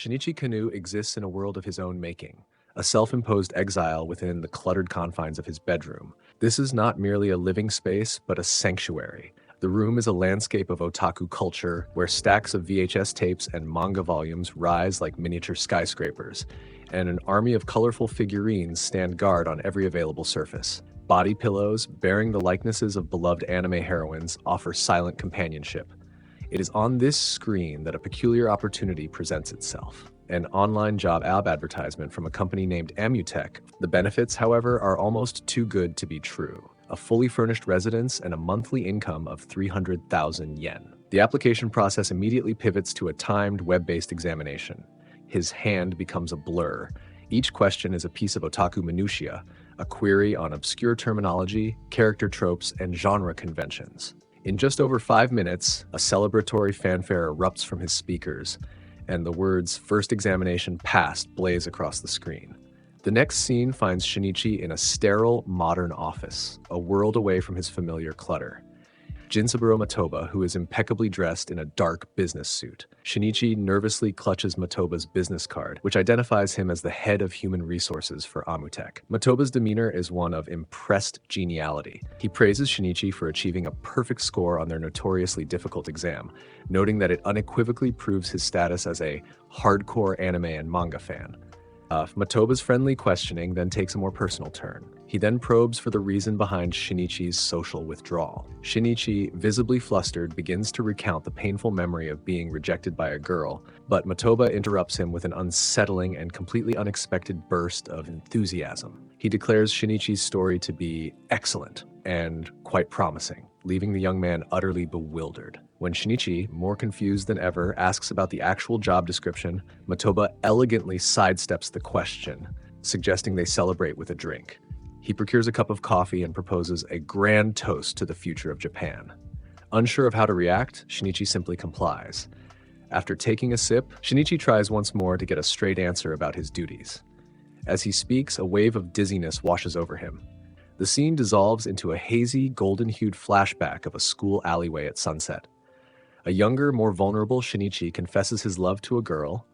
Shinichi Kanu exists in a world of his own making, a self-imposed exile within the cluttered confines of his bedroom. This is not merely a living space, but a sanctuary. The room is a landscape of otaku culture, where stacks of VHS tapes and manga volumes rise like miniature skyscrapers, and an army of colorful figurines stand guard on every available surface. Body pillows, bearing the likenesses of beloved anime heroines, offer silent companionship. It is on this screen that a peculiar opportunity presents itself. An online job advertisement from a company named Amutech. The benefits, however, are almost too good to be true. A fully furnished residence and a monthly income of 300,000 yen. The application process immediately pivots to a timed web-based examination. His hand becomes a blur. Each question is a piece of otaku minutiae, a query on obscure terminology, character tropes, and genre conventions. In just over 5 minutes, a celebratory fanfare erupts from his speakers, and the words "first examination passed" blaze across the screen. The next scene finds Shinichi in a sterile, modern office, a world away from his familiar clutter. Jinsaburo Matoba, who is impeccably dressed in a dark business suit. Shinichi nervously clutches Matoba's business card, which identifies him as the head of human resources for Amutech. Matoba's demeanor is one of impressed geniality. He praises Shinichi for achieving a perfect score on their notoriously difficult exam, noting that it unequivocally proves his status as a hardcore anime and manga fan. Matoba's friendly questioning then takes a more personal turn. He then probes for the reason behind Shinichi's social withdrawal. Shinichi, visibly flustered, begins to recount the painful memory of being rejected by a girl, but Matoba interrupts him with an unsettling and completely unexpected burst of enthusiasm. He declares Shinichi's story to be excellent and quite promising, leaving the young man utterly bewildered. When Shinichi, more confused than ever, asks about the actual job description, Matoba elegantly sidesteps the question, suggesting they celebrate with a drink. He procures a cup of coffee and proposes a grand toast to the future of Japan. Unsure of how to react, Shinichi simply complies. After taking a sip, Shinichi tries once more to get a straight answer about his duties. As he speaks, a wave of dizziness washes over him. The scene dissolves into a hazy, golden-hued flashback of a school alleyway at sunset. A younger, more vulnerable Shinichi confesses his love to a girl,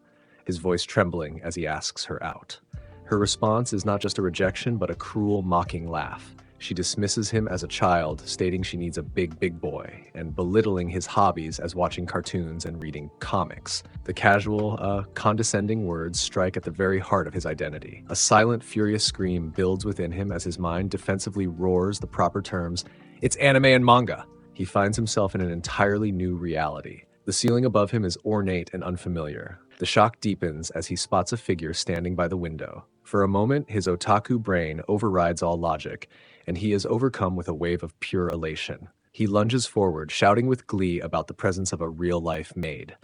his voice trembling as he asks her out. Her response is not just a rejection, but a cruel, mocking laugh. She dismisses him as a child, stating she needs a big boy, and belittling his hobbies as watching cartoons and reading comics. The casual, condescending words strike at the very heart of his identity. A silent, furious scream builds within him as his mind defensively roars the proper terms, "It's anime and manga!" He finds himself in an entirely new reality. The ceiling above him is ornate and unfamiliar. The shock deepens as he spots a figure standing by the window. For a moment, his otaku brain overrides all logic, and he is overcome with a wave of pure elation. He lunges forward, shouting with glee about the presence of a real-life maid.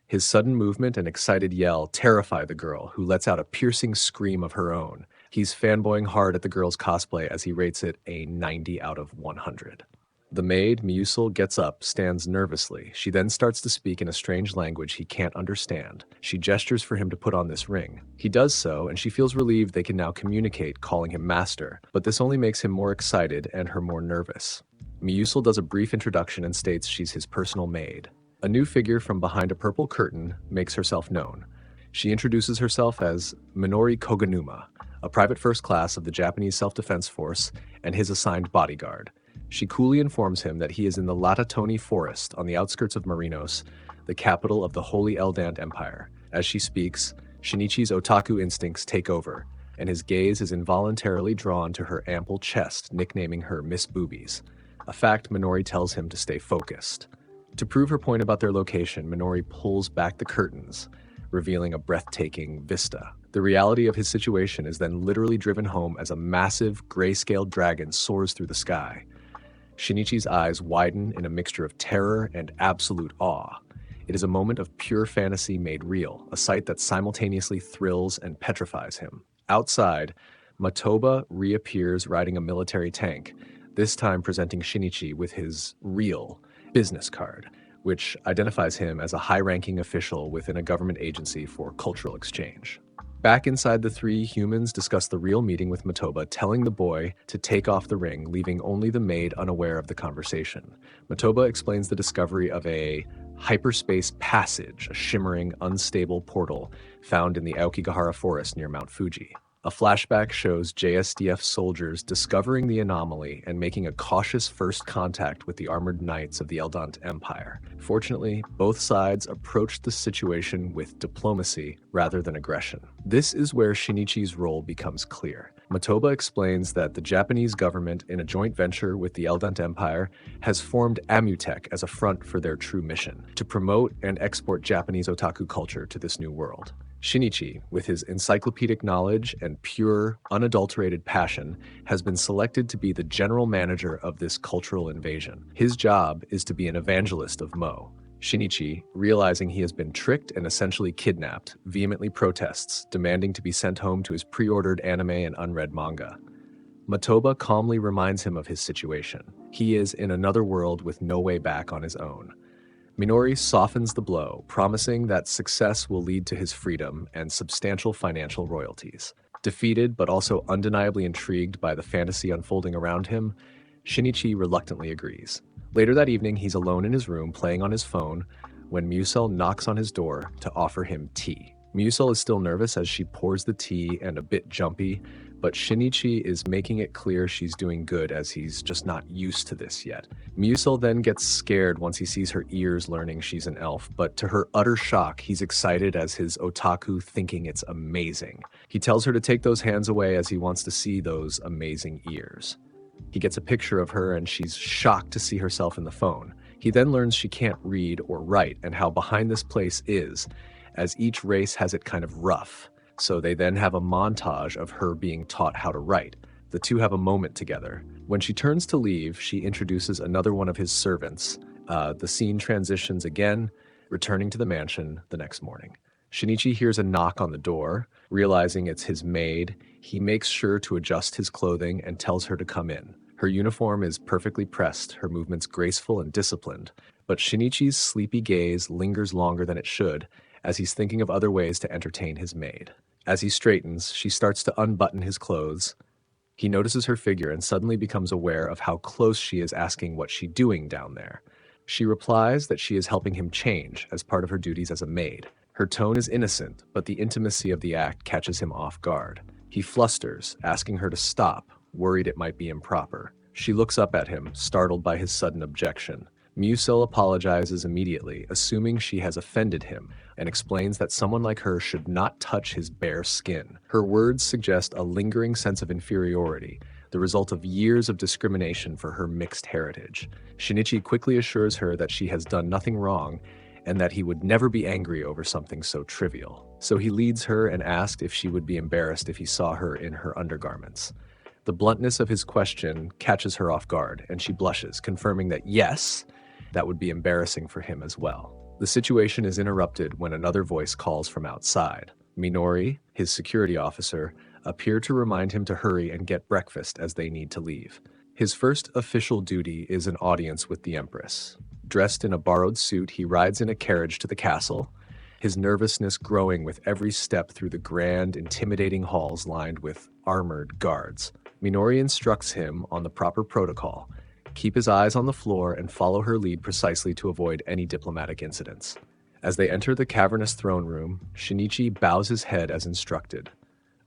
His sudden movement and excited yell terrify the girl, who lets out a piercing scream of her own. He's fanboying hard at the girl's cosplay as he rates it a 90 out of 100. The maid, Miyusul, gets up, stands nervously. She then starts to speak in a strange language he can't understand. She gestures for him to put on this ring. He does so, and she feels relieved they can now communicate, calling him master. But this only makes him more excited and her more nervous. Miyusul does a brief introduction and states she's his personal maid. A new figure from behind a purple curtain makes herself known. She introduces herself as Minori Koganuma, a private first class of the Japanese Self-Defense Force and his assigned bodyguard. She coolly informs him that he is in the Latatoni Forest on the outskirts of Marinos, the capital of the Holy Eldant Empire. As she speaks, Shinichi's otaku instincts take over, and his gaze is involuntarily drawn to her ample chest, nicknaming her Miss Boobies, a fact Minori tells him to stay focused. To prove her point about their location, Minori pulls back the curtains, revealing a breathtaking vista. The reality of his situation is then literally driven home as a massive, grayscale dragon soars through the sky. Shinichi's eyes widen in a mixture of terror and absolute awe. It is a moment of pure fantasy made real, a sight that simultaneously thrills and petrifies him. Outside, Matoba reappears riding a military tank, this time presenting Shinichi with his real business card, which identifies him as a high-ranking official within a government agency for cultural exchange. Back inside, the three humans discuss the real meeting with Matoba, telling the boy to take off the ring, leaving only the maid unaware of the conversation. Matoba explains the discovery of a hyperspace passage, a shimmering, unstable portal found in the Aokigahara forest near Mount Fuji. A flashback shows JSDF soldiers discovering the anomaly and making a cautious first contact with the armored knights of the Eldant Empire. Fortunately, both sides approached the situation with diplomacy rather than aggression. This is where Shinichi's role becomes clear. Matoba explains that the Japanese government, in a joint venture with the Eldant Empire, has formed Amutech as a front for their true mission, to promote and export Japanese otaku culture to this new world. Shinichi, with his encyclopedic knowledge and pure, unadulterated passion, has been selected to be the general manager of this cultural invasion. His job is to be an evangelist of Mo. Shinichi, realizing he has been tricked and essentially kidnapped, vehemently protests, demanding to be sent home to his pre-ordered anime and unread manga. Matoba calmly reminds him of his situation. He is in another world with no way back on his own. Minori softens the blow, promising that success will lead to his freedom and substantial financial royalties. Defeated but also undeniably intrigued by the fantasy unfolding around him, Shinichi reluctantly agrees. Later that evening, he's alone in his room playing on his phone when Musel knocks on his door to offer him tea. Musel is still nervous as she pours the tea and a bit jumpy, but Shinichi is making it clear she's doing good as he's just not used to this yet. Musel then gets scared once he sees her ears, learning she's an elf, but to her utter shock, he's excited as his otaku, thinking it's amazing. He tells her to take those hands away as he wants to see those amazing ears. He gets a picture of her and she's shocked to see herself in the phone. He then learns she can't read or write and how behind this place is, as each race has it kind of rough. So they then have a montage of her being taught how to write. The two have a moment together. When she turns to leave, she introduces another one of his servants. The scene transitions again, returning to the mansion the next morning. Shinichi hears a knock on the door. Realizing it's his maid, he makes sure to adjust his clothing and tells her to come in. Her uniform is perfectly pressed, her movements graceful and disciplined, but Shinichi's sleepy gaze lingers longer than it should, as he's thinking of other ways to entertain his maid. As he straightens, she starts to unbutton his clothes. He notices her figure and suddenly becomes aware of how close she is, asking what's she doing down there. She replies that she is helping him change as part of her duties as a maid. Her tone is innocent, but the intimacy of the act catches him off guard. He flusters, asking her to stop, worried it might be improper. She looks up at him, startled by his sudden objection. Musel apologizes immediately, assuming she has offended him, and explains that someone like her should not touch his bare skin. Her words suggest a lingering sense of inferiority, the result of years of discrimination for her mixed heritage. Shinichi quickly assures her that she has done nothing wrong, and that he would never be angry over something so trivial. So he leads her and asks if she would be embarrassed if he saw her in her undergarments. The bluntness of his question catches her off guard, and she blushes, confirming that yes, that would be embarrassing for him as well. The situation is interrupted when another voice calls from outside. Minori, his security officer, appear to remind him to hurry and get breakfast as they need to leave. His first official duty is an audience with the Empress. Dressed in a borrowed suit, he rides in a carriage to the castle, his nervousness growing with every step through the grand, intimidating halls lined with armored guards. Minori instructs him on the proper protocol: keep his eyes on the floor and follow her lead precisely to avoid any diplomatic incidents. As they enter the cavernous throne room, Shinichi bows his head as instructed.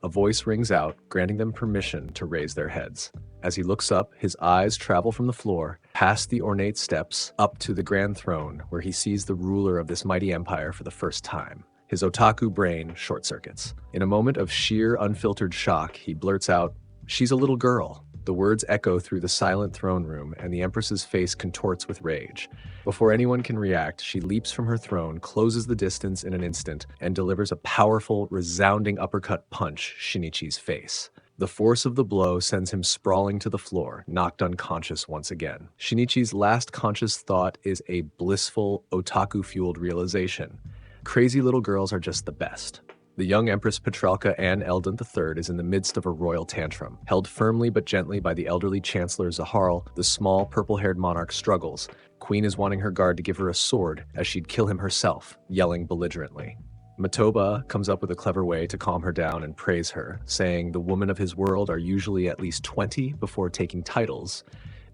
A voice rings out, granting them permission to raise their heads. As he looks up, his eyes travel from the floor, past the ornate steps, up to the grand throne, where he sees the ruler of this mighty empire for the first time. His otaku brain short-circuits. In a moment of sheer, unfiltered shock, he blurts out, "She's a little girl." The words echo through the silent throne room, and the Empress's face contorts with rage. Before anyone can react, she leaps from her throne, closes the distance in an instant, and delivers a powerful, resounding uppercut punch Shinichi's face. The force of the blow sends him sprawling to the floor, knocked unconscious once again. Shinichi's last conscious thought is a blissful, otaku-fueled realization. Crazy little girls are just the best. The young Empress Petralka Anne Eldon III is in the midst of a royal tantrum. Held firmly but gently by the elderly Chancellor Zaharl, the small, purple-haired monarch struggles. Queen is wanting her guard to give her a sword, as she'd kill him herself, yelling belligerently. Matoba comes up with a clever way to calm her down and praise her, saying the women of his world are usually at least 20 before taking titles,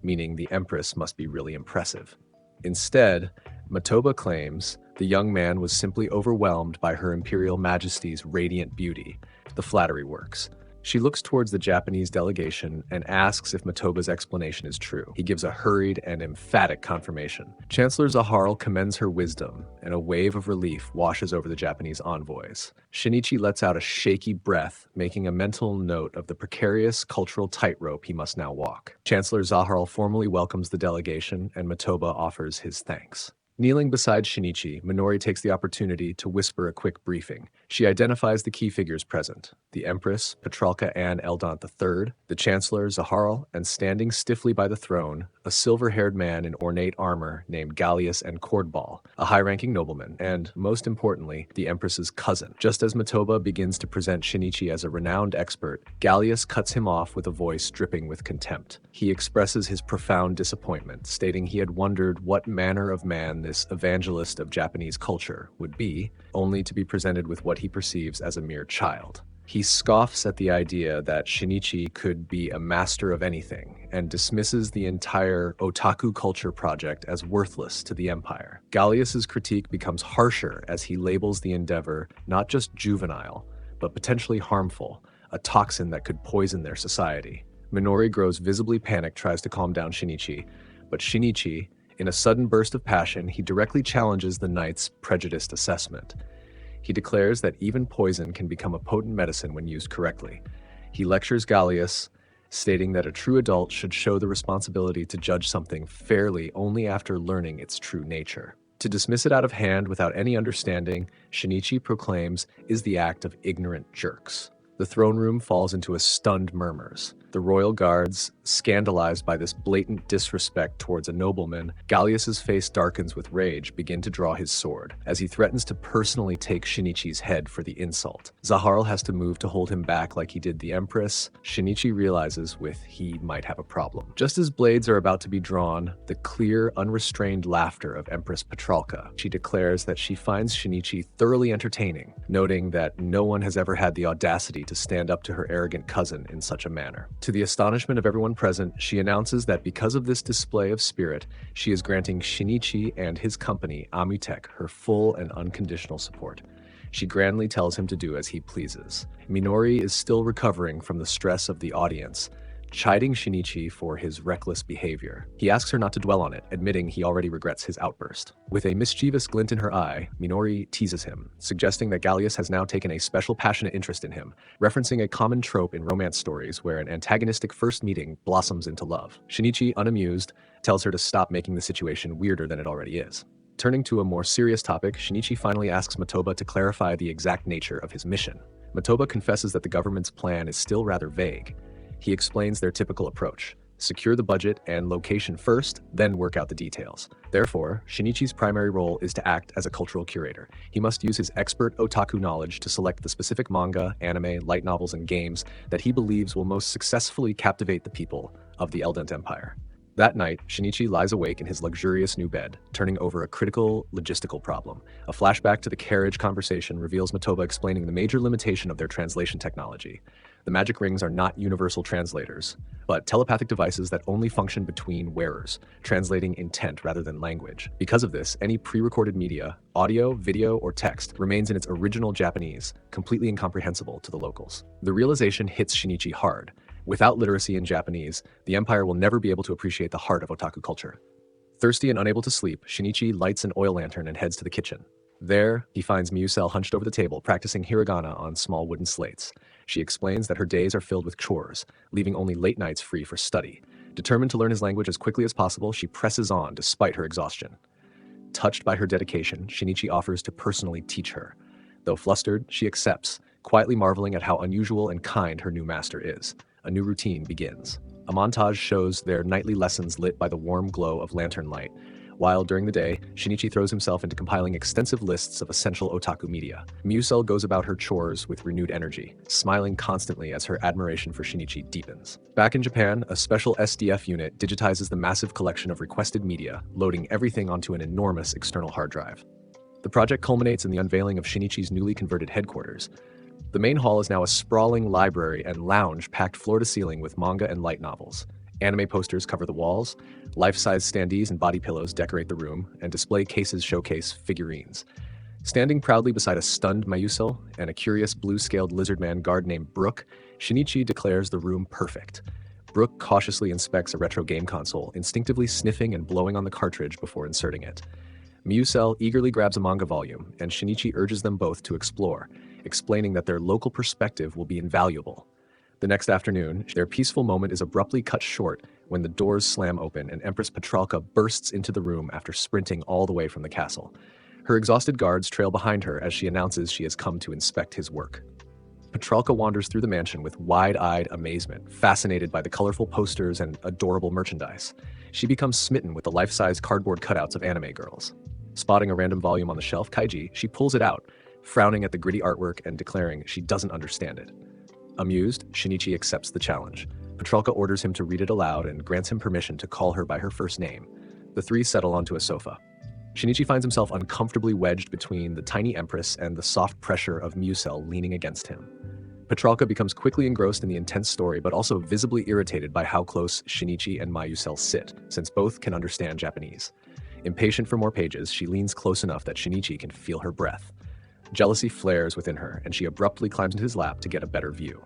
meaning the empress must be really impressive. Instead, Matoba claims the young man was simply overwhelmed by her imperial majesty's radiant beauty. The flattery works. She looks towards the Japanese delegation and asks if Matoba's explanation is true. He gives a hurried and emphatic confirmation. Chancellor Zaharl commends her wisdom, and a wave of relief washes over the Japanese envoys. Shinichi lets out a shaky breath, making a mental note of the precarious cultural tightrope he must now walk. Chancellor Zaharl formally welcomes the delegation, and Matoba offers his thanks. Kneeling beside Shinichi, Minori takes the opportunity to whisper a quick briefing. She identifies the key figures present: the Empress, Petralka Anne Eldont III, the Chancellor Zaharl, and standing stiffly by the throne, a silver-haired man in ornate armor named Gallius and Cordball, a high-ranking nobleman, and, most importantly, the Empress's cousin. Just as Matoba begins to present Shinichi as a renowned expert, Gallius cuts him off with a voice dripping with contempt. He expresses his profound disappointment, stating he had wondered what manner of man this evangelist of Japanese culture would be, only to be presented with what he perceives as a mere child. He scoffs at the idea that Shinichi could be a master of anything and dismisses the entire otaku culture project as worthless to the empire. Gallius's critique becomes harsher as he labels the endeavor not just juvenile, but potentially harmful, a toxin that could poison their society. Minori grows visibly panicked, tries to calm down Shinichi, but Shinichi, in a sudden burst of passion, he directly challenges the knight's prejudiced assessment. He declares that even poison can become a potent medicine when used correctly. He lectures Gallius, stating that a true adult should show the responsibility to judge something fairly only after learning its true nature. To dismiss it out of hand without any understanding, Shinichi proclaims, is the act of ignorant jerks. The throne room falls into a stunned murmurs. The royal guards, scandalized by this blatant disrespect towards a nobleman, Gallius's face darkens with rage, begin to draw his sword, as he threatens to personally take Shinichi's head for the insult. Zaharl has to move to hold him back like he did the Empress. Shinichi realizes he might have a problem. Just as blades are about to be drawn, the clear, unrestrained laughter of Empress Petralka. She declares that she finds Shinichi thoroughly entertaining, noting that no one has ever had the audacity to stand up to her arrogant cousin in such a manner. To the astonishment of everyone present, she announces that because of this display of spirit, she is granting Shinichi and his company, Amutek, her full and unconditional support. She grandly tells him to do as he pleases. Minori is still recovering from the stress of the audience, chiding Shinichi for his reckless behavior. He asks her not to dwell on it, admitting he already regrets his outburst. With a mischievous glint in her eye, Minori teases him, suggesting that Gallius has now taken a special passionate interest in him, referencing a common trope in romance stories where an antagonistic first meeting blossoms into love. Shinichi, unamused, tells her to stop making the situation weirder than it already is. Turning to a more serious topic, Shinichi finally asks Matoba to clarify the exact nature of his mission. Matoba confesses that the government's plan is still rather vague. He explains their typical approach: secure the budget and location first, then work out the details. Therefore, Shinichi's primary role is to act as a cultural curator. He must use his expert otaku knowledge to select the specific manga, anime, light novels, and games that he believes will most successfully captivate the people of the Eldent Empire. That night, Shinichi lies awake in his luxurious new bed, turning over a critical logistical problem. A flashback to the carriage conversation reveals Matoba explaining the major limitation of their translation technology. The magic rings are not universal translators, but telepathic devices that only function between wearers, translating intent rather than language. Because of this, any pre-recorded media, audio, video, or text, remains in its original Japanese, completely incomprehensible to the locals. The realization hits Shinichi hard. Without literacy in Japanese, the Empire will never be able to appreciate the heart of otaku culture. Thirsty and unable to sleep, Shinichi lights an oil lantern and heads to the kitchen. There, he finds Miusel hunched over the table, practicing hiragana on small wooden slates. She explains that her days are filled with chores, leaving only late nights free for study. Determined to learn his language as quickly as possible, she presses on despite her exhaustion. Touched by her dedication, Shinichi offers to personally teach her. Though flustered, she accepts, quietly marveling at how unusual and kind her new master is. A new routine begins. A montage shows their nightly lessons lit by the warm glow of lantern light, while during the day, Shinichi throws himself into compiling extensive lists of essential otaku media. Miusel goes about her chores with renewed energy, smiling constantly as her admiration for Shinichi deepens. Back in Japan, a special SDF unit digitizes the massive collection of requested media, loading everything onto an enormous external hard drive. The project culminates in the unveiling of Shinichi's newly converted headquarters. The main hall is now a sprawling library and lounge packed floor to ceiling with manga and light novels. Anime posters cover the walls, life-size standees and body pillows decorate the room, and display cases showcase figurines. Standing proudly beside a stunned Mayuso and a curious blue-scaled lizard man guard named Brook, Shinichi declares the room perfect. Brook cautiously inspects a retro game console, instinctively sniffing and blowing on the cartridge before inserting it. Miyusel eagerly grabs a manga volume, and Shinichi urges them both to explore, explaining that their local perspective will be invaluable. The next afternoon, their peaceful moment is abruptly cut short when the doors slam open and Empress Petralka bursts into the room after sprinting all the way from the castle. Her exhausted guards trail behind her as she announces she has come to inspect his work. Petralka wanders through the mansion with wide-eyed amazement, fascinated by the colorful posters and adorable merchandise. She becomes smitten with the life-size cardboard cutouts of anime girls. Spotting a random volume on the shelf, Kaiji, she pulls it out, frowning at the gritty artwork and declaring she doesn't understand it. Amused, Shinichi accepts the challenge. Petralka orders him to read it aloud and grants him permission to call her by her first name. The three settle onto a sofa. Shinichi finds himself uncomfortably wedged between the tiny Empress and the soft pressure of Miyusel leaning against him. Petralka becomes quickly engrossed in the intense story, but also visibly irritated by how close Shinichi and Mayusel sit, since both can understand Japanese. Impatient for more pages, she leans close enough that Shinichi can feel her breath. Jealousy flares within her, and she abruptly climbs into his lap to get a better view.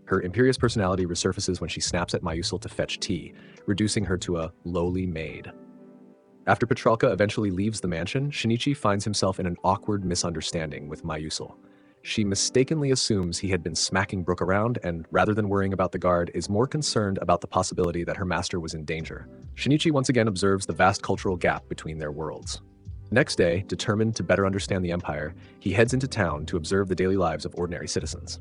Her imperious personality resurfaces when she snaps at Mayusel to fetch tea, reducing her to a lowly maid. After Petralka eventually leaves the mansion, Shinichi finds himself in an awkward misunderstanding with Mayusel. She mistakenly assumes he had been smacking Brook around and, rather than worrying about the guard, is more concerned about the possibility that her master was in danger. Shinichi once again observes the vast cultural gap between their worlds. Next day, determined to better understand the Empire, he heads into town to observe the daily lives of ordinary citizens.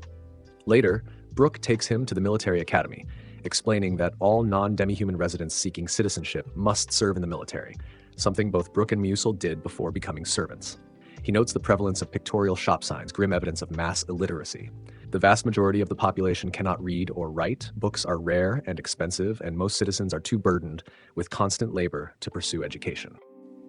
Later, Brook takes him to the military academy, explaining that all non-demi-human residents seeking citizenship must serve in the military, something both Brook and Miyusel did before becoming servants. He notes the prevalence of pictorial shop signs, grim evidence of mass illiteracy. The vast majority of the population cannot read or write, books are rare and expensive, and most citizens are too burdened with constant labor to pursue education.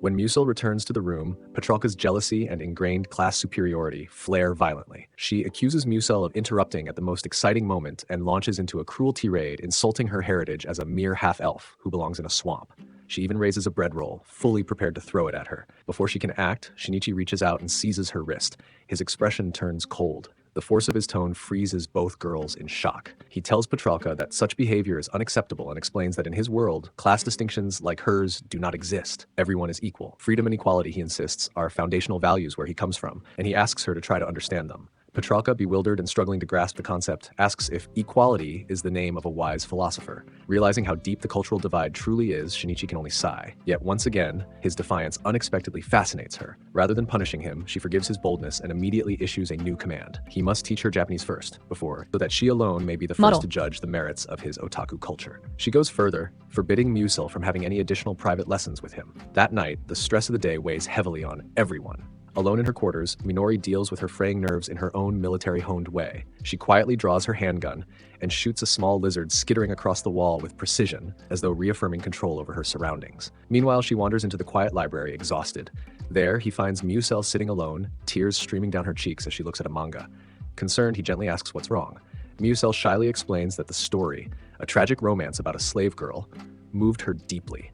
When Miyusel returns to the room, Petralka's jealousy and ingrained class superiority flare violently. She accuses Miyusel of interrupting at the most exciting moment and launches into a cruel tirade, insulting her heritage as a mere half-elf who belongs in a swamp. She even raises a bread roll, fully prepared to throw it at her. Before she can act, Shinichi reaches out and seizes her wrist. His expression turns cold. The force of his tone freezes both girls in shock. He tells Petralka that such behavior is unacceptable and explains that in his world, class distinctions like hers do not exist. Everyone is equal. Freedom and equality, he insists, are foundational values where he comes from, and he asks her to try to understand them. Petralka, bewildered and struggling to grasp the concept, asks if equality is the name of a wise philosopher. Realizing how deep the cultural divide truly is, Shinichi can only sigh. Yet once again, his defiance unexpectedly fascinates her. Rather than punishing him, she forgives his boldness and immediately issues a new command. He must teach her Japanese first, so that she alone may be the first to judge the merits of his otaku culture. She goes further, forbidding Miyusel from having any additional private lessons with him. That night, the stress of the day weighs heavily on everyone. Alone in her quarters, Minori deals with her fraying nerves in her own military-honed way. She quietly draws her handgun and shoots a small lizard skittering across the wall with precision, as though reaffirming control over her surroundings. Meanwhile, she wanders into the quiet library, exhausted. There, he finds Miyusel sitting alone, tears streaming down her cheeks as she looks at a manga. Concerned, he gently asks what's wrong. Miyusel shyly explains that the story, a tragic romance about a slave girl, moved her deeply.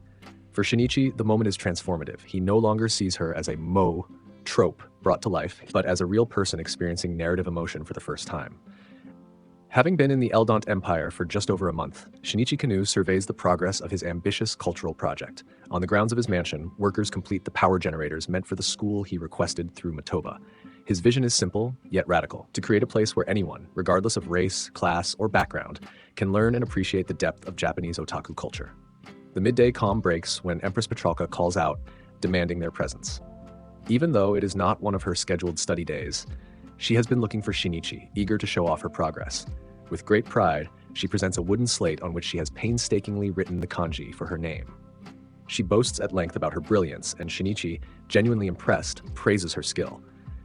For Shinichi, the moment is transformative. He no longer sees her as a trope brought to life, but as a real person experiencing narrative emotion for the first time. Having been in the Eldont Empire for just over a month, Shinichi Kanu surveys the progress of his ambitious cultural project. On the grounds of his mansion, workers complete the power generators meant for the school he requested through Matoba. His vision is simple, yet radical, to create a place where anyone, regardless of race, class, or background, can learn and appreciate the depth of Japanese otaku culture. The midday calm breaks when Empress Petralka calls out, demanding their presence. Even though it is not one of her scheduled study days, she has been looking for Shinichi, eager to show off her progress. With great pride, she presents a wooden slate on which she has painstakingly written the kanji for her name. She boasts at length about her brilliance, and Shinichi, genuinely impressed, praises her skill.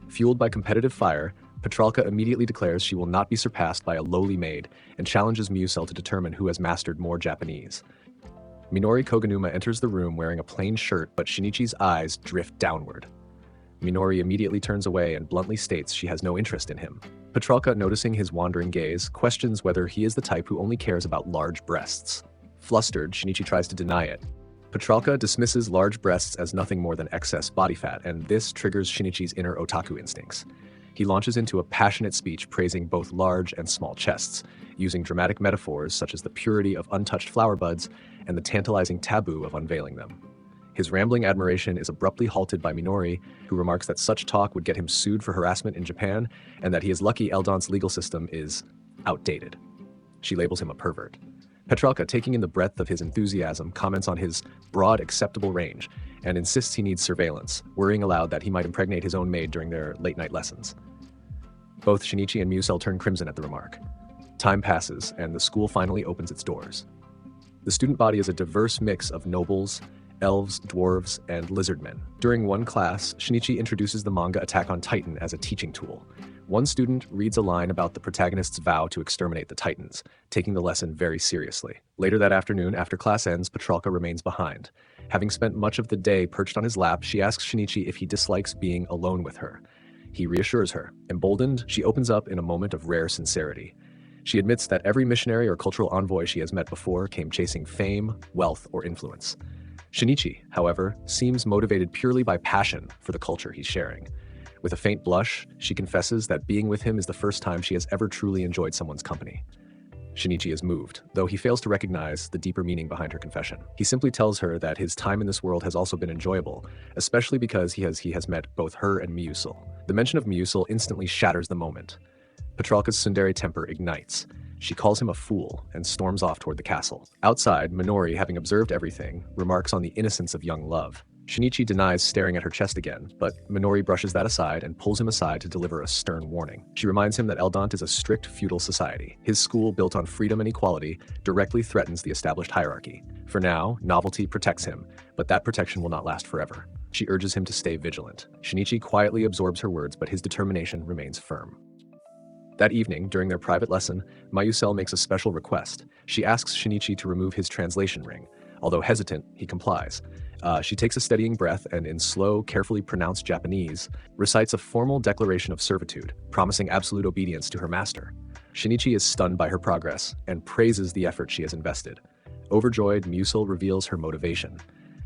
Fueled by competitive fire, Petralka immediately declares she will not be surpassed by a lowly maid and challenges Miyusel to determine who has mastered more Japanese. Minori Koganuma enters the room wearing a plain shirt, but Shinichi's eyes drift downward. Minori immediately turns away and bluntly states she has no interest in him. Petralka, noticing his wandering gaze, questions whether he is the type who only cares about large breasts. Flustered, Shinichi tries to deny it. Petralka dismisses large breasts as nothing more than excess body fat, and this triggers Shinichi's inner otaku instincts. He launches into a passionate speech praising both large and small chests, using dramatic metaphors such as the purity of untouched flower buds and the tantalizing taboo of unveiling them. His rambling admiration is abruptly halted by Minori, who remarks that such talk would get him sued for harassment in Japan, and that he is lucky Eldon's legal system is outdated. She labels him a pervert. Petralka, taking in the breadth of his enthusiasm, comments on his broad acceptable range and insists he needs surveillance, worrying aloud that he might impregnate his own maid during their late-night lessons. Both Shinichi and Musel turn crimson at the remark. Time passes, and the school finally opens its doors. The student body is a diverse mix of nobles, elves, dwarves, and lizardmen. During one class, Shinichi introduces the manga Attack on Titan as a teaching tool. One student reads a line about the protagonist's vow to exterminate the Titans, taking the lesson very seriously. Later that afternoon, after class ends, Petralka remains behind. Having spent much of the day perched on his lap, she asks Shinichi if he dislikes being alone with her. He reassures her. Emboldened, she opens up in a moment of rare sincerity. She admits that every missionary or cultural envoy she has met before came chasing fame, wealth, or influence. Shinichi, however, seems motivated purely by passion for the culture he's sharing. With a faint blush, she confesses that being with him is the first time she has ever truly enjoyed someone's company. Shinichi is moved, though he fails to recognize the deeper meaning behind her confession. He simply tells her that his time in this world has also been enjoyable, especially because he has met both her and Miyusel. The mention of Miyusel instantly shatters the moment. Petralka's tsundere temper ignites. She calls him a fool and storms off toward the castle. Outside, Minori, having observed everything, remarks on the innocence of young love. Shinichi denies staring at her chest again, but Minori brushes that aside and pulls him aside to deliver a stern warning. She reminds him that Eldont is a strict feudal society. His school, built on freedom and equality, directly threatens the established hierarchy. For now, novelty protects him, but that protection will not last forever. She urges him to stay vigilant. Shinichi quietly absorbs her words, but his determination remains firm. That evening, during their private lesson, Mayusel makes a special request. She asks Shinichi to remove his translation ring. Although hesitant, he complies. She takes a steadying breath and, in slow, carefully pronounced Japanese, recites a formal declaration of servitude, promising absolute obedience to her master. Shinichi is stunned by her progress and praises the effort she has invested. Overjoyed, Musel reveals her motivation.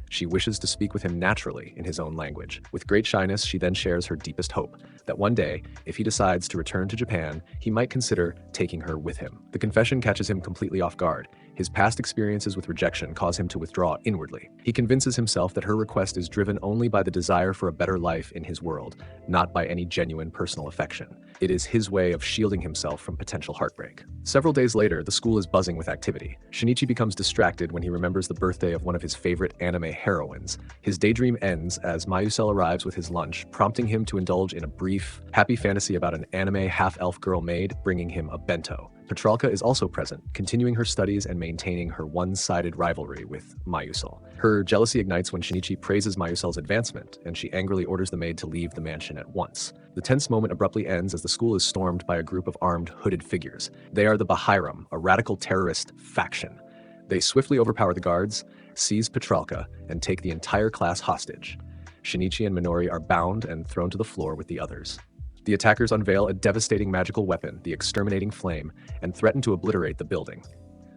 She wishes to speak with him naturally in his own language. With great shyness, she then shares her deepest hope, that one day, if he decides to return to Japan, he might consider taking her with him. The confession catches him completely off guard. His past experiences with rejection cause him to withdraw inwardly. He convinces himself that her request is driven only by the desire for a better life in his world, not by any genuine personal affection. It is his way of shielding himself from potential heartbreak. Several days later, the school is buzzing with activity. Shinichi becomes distracted when he remembers the birthday of one of his favorite anime heroines. His daydream ends as Mayusel arrives with his lunch, prompting him to indulge in a brief, happy fantasy about an anime half-elf girl maid bringing him a bento. Petralka is also present, continuing her studies and maintaining her one-sided rivalry with Mayusel. Her jealousy ignites when Shinichi praises Mayusel's advancement, and she angrily orders the maid to leave the mansion at once. The tense moment abruptly ends as the school is stormed by a group of armed, hooded figures. They are the Bahairam, a radical terrorist faction. They swiftly overpower the guards, seize Petralka, and take the entire class hostage. Shinichi and Minori are bound and thrown to the floor with the others. The attackers unveil a devastating magical weapon, the exterminating flame, and threaten to obliterate the building.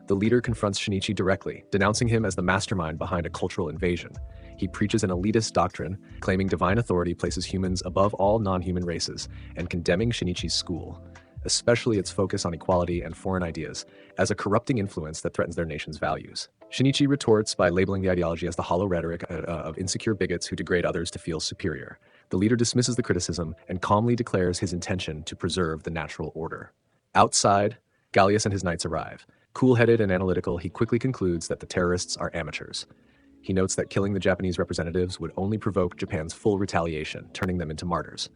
The leader confronts Shinichi directly, denouncing him as the mastermind behind a cultural invasion. He preaches an elitist doctrine, claiming divine authority places humans above all non-human races, and condemning Shinichi's school, especially its focus on equality and foreign ideas, as a corrupting influence that threatens their nation's values. Shinichi retorts by labeling the ideology as the hollow rhetoric of insecure bigots who degrade others to feel superior. The leader dismisses the criticism and calmly declares his intention to preserve the natural order. Outside, Gallius and his knights arrive. Cool-headed and analytical, he quickly concludes that the terrorists are amateurs. He notes that killing the Japanese representatives would only provoke Japan's full retaliation, turning them into martyrs.